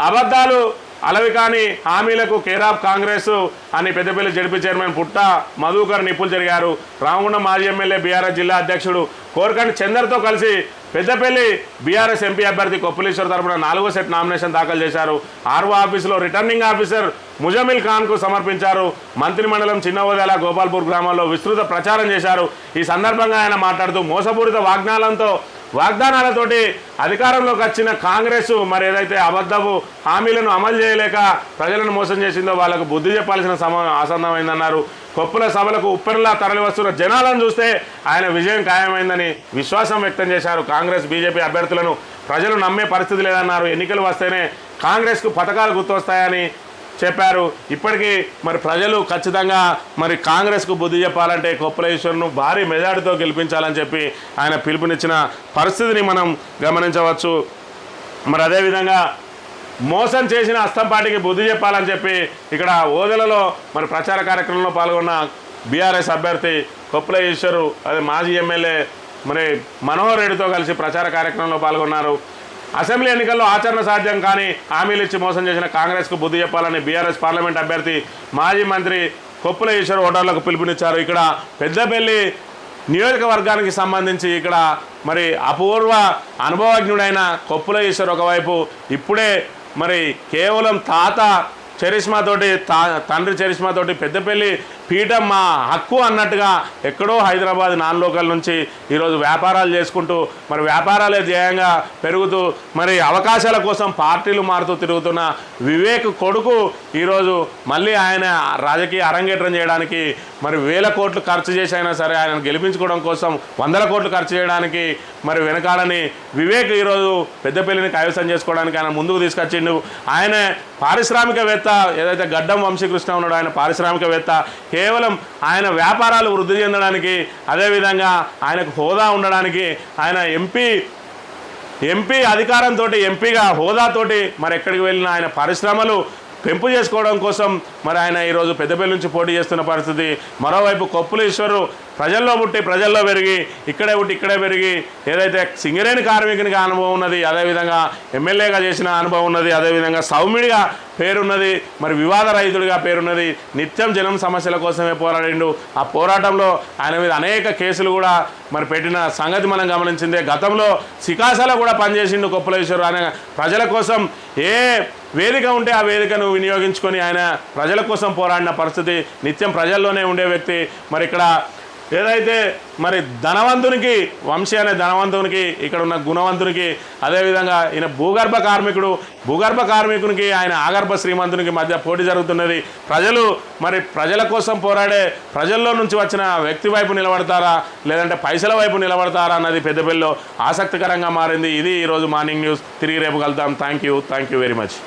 అబద్ధాలు అలవికాని హామీలకు కేర్ ఆఫ్ కాంగ్రెస్ అని పెద్దపల్లి జెడ్పీ చైర్మన్ పుట్ట మధుకర్ నిప్పులు జరిగారు. రామగుండం మాజీ ఎమ్మెల్యే బీఆర్ఎస్ జిల్లా అధ్యక్షుడు కోర్కంటి చందర్తో కలిసి పెద్దపల్లి బీఆర్ఎస్ ఎంపీ అభ్యర్థి కొప్పులీశ్వర్ తరపున 4వ సెట్ నామినేషన్ దాఖలు చేశారు. ఆర్ఓ ఆఫీసులో రిటర్నింగ్ ఆఫీసర్ ముజమిల్ ఖాన్కు సమర్పించారు. మంత్రి మండలం చిన్నవోదాల గోపాల్పూర్ గ్రామాల్లో విస్తృత ప్రచారం చేశారు. ఈ సందర్భంగా ఆయన మాట్లాడుతూ మోసపూరిత వాగ్దానాలతోటి అధికారంలోకి వచ్చిన కాంగ్రెస్ మరి ఏదైతే అబద్ధపు హామీలను అమలు చేయలేక ప్రజలను మోసం చేసిందో వాళ్ళకు బుద్ధి చెప్పాల్సిన ఆసన్నమైందన్నారు. కొప్పుల సభలకు ఉప్పెనలా తరలివస్తున్న జనాలను చూస్తే ఆయన విజయం ఖాయమైందని విశ్వాసం వ్యక్తం చేశారు. కాంగ్రెస్ బీజేపీ అభ్యర్థులను ప్రజలు నమ్మే పరిస్థితి లేదన్నారు. ఎన్నికలు వస్తేనే కాంగ్రెస్కు పథకాలు గుర్తొస్తాయని చెప్పారు. ఇప్పటికీ మరి ప్రజలు ఖచ్చితంగా మరి కాంగ్రెస్కు బుద్ధి చెప్పాలంటే కొప్పుల ఈశ్వర్ను భారీ మెజార్టీతో గెలిపించాలని చెప్పి ఆయన పిలుపునిచ్చిన పరిస్థితిని మనం గమనించవచ్చు. మరి అదేవిధంగా మోసం చేసిన అస్తం పార్టీకి బుద్ధి చెప్పాలని చెప్పి ఇక్కడ ఓదెలలో మరి ప్రచార కార్యక్రమంలో పాల్గొన్న బీఆర్ఎస్ అభ్యర్థి కొప్పుల ఈశ్వరు అదే మాజీ ఎమ్మెల్యే మరి మనోహర్ రెడ్డితో కలిసి ప్రచార కార్యక్రమంలో పాల్గొన్నారు. అసెంబ్లీ ఎన్నికల్లో ఆచరణ సాధ్యం కానీ హామీలు ఇచ్చి మోసం చేసిన కాంగ్రెస్కు బుద్ధి చెప్పాలని బీఆర్ఎస్ పార్లమెంట్ అభ్యర్థి మాజీ మంత్రి కొప్పుల ఈశ్వర్ ఓటర్లకు పిలుపునిచ్చారు. ఇక్కడ పెద్దపల్లి నియోజకవర్గానికి సంబంధించి ఇక్కడ మరి అపూర్వ అనుభవజ్ఞుడైన కొప్పుల ఈశ్వర్ ఒకవైపు ఇప్పుడే మరి కేవలం తాత చరిష్మాతోటి తండ్రి చరిష్మాతోటి పెద్దపల్లి పీఠం మా హక్కు అన్నట్టుగా ఎక్కడో హైదరాబాద్ నాన్ లోకల్ నుంచి ఈరోజు వ్యాపారాలు చేసుకుంటూ మరి వ్యాపారాలే ధ్యేయంగా పెరుగుతూ మరి అవకాశాల కోసం పార్టీలు మారుతూ తిరుగుతున్న వివేక్ కొడుకు ఈరోజు మళ్ళీ ఆయన రాజకీయ అరంగేట్రం చేయడానికి మరి 1000 కోట్లు ఖర్చు చేసి అయినా సరే ఆయన గెలిపించుకోవడం కోసం 100 కోట్లు ఖర్చు చేయడానికి మరి వెనకాలని వివేక్ ఈరోజు పెద్దపల్లిని కైవసం చేసుకోవడానికి ఆయన ముందుకు తీసుకొచ్చిండు. ఆయన పారిశ్రామికవేత్త ఏదైతే గడ్డం వంశీకృష్ణ ఉన్నాడో ఆయన పారిశ్రామికవేత్త. కేవలం ఆయన వ్యాపారాలు వృద్ధి చెందడానికి అదేవిధంగా ఆయనకు హోదా ఉండడానికి ఆయన ఎంపీ అధికారంతో ఎంపీగా హోదాతోటి మరి ఎక్కడికి వెళ్ళిన ఆయన పరిశ్రమలు పెంపు చేసుకోవడం కోసం మరి ఆయన ఈరోజు పెద్దపల్లి నుంచి పోటీ చేస్తున్న పరిస్థితి. మరోవైపు కొప్పుల ఈశ్వరు ప్రజల్లో పుట్టి ప్రజల్లో పెరిగి ఇక్కడే పుట్టి ఇక్కడే పెరిగి ఏదైతే సింగరేణి కార్మికునిగా అనుభవం ఉన్నది, అదేవిధంగా ఎమ్మెల్యేగా చేసిన అనుభవం ఉన్నది, అదేవిధంగా సౌమ్యుడిగా పేరున్నది, మరి వివాద రహితుడిగా పేరున్నది, నిత్యం జనం సమస్యల కోసమే పోరాడిండు. ఆ పోరాటంలో ఆయన మీద అనేక కేసులు కూడా మరి పెట్టిన సంగతి మనం గమనించిందే. గతంలో సికాసాలో కూడా పనిచేసిండు కొప్పుల ఈశ్వరు. ఆయన ప్రజల కోసం ఏ వేదిక ఉంటే ఆ వేదికను వినియోగించుకొని ఆయన ప్రజల కోసం పోరాడిన పరిస్థితి, నిత్యం ప్రజల్లోనే ఉండే వ్యక్తి. మరి ఇక్కడ ఏదైతే మరి ధనవంతునికి, వంశీ అనే ధనవంతునికి, ఇక్కడ ఉన్న గుణవంతునికి, అదేవిధంగా ఈయన భూగర్భ కార్మికునికి ఆయన ఆగర్భ శ్రీమంతునికి మధ్య పోటీ జరుగుతున్నది. ప్రజలు మరి ప్రజల కోసం పోరాడే, ప్రజల్లో నుంచి వచ్చిన వ్యక్తి వైపు నిలబడతారా లేదంటే పైసల వైపు నిలబడతారా అన్నది పెద్దపల్లిలో ఆసక్తికరంగా మారింది. ఇది ఈరోజు మార్నింగ్ న్యూస్. తిరిగి రేపు కలుద్దాం. Thank you very much.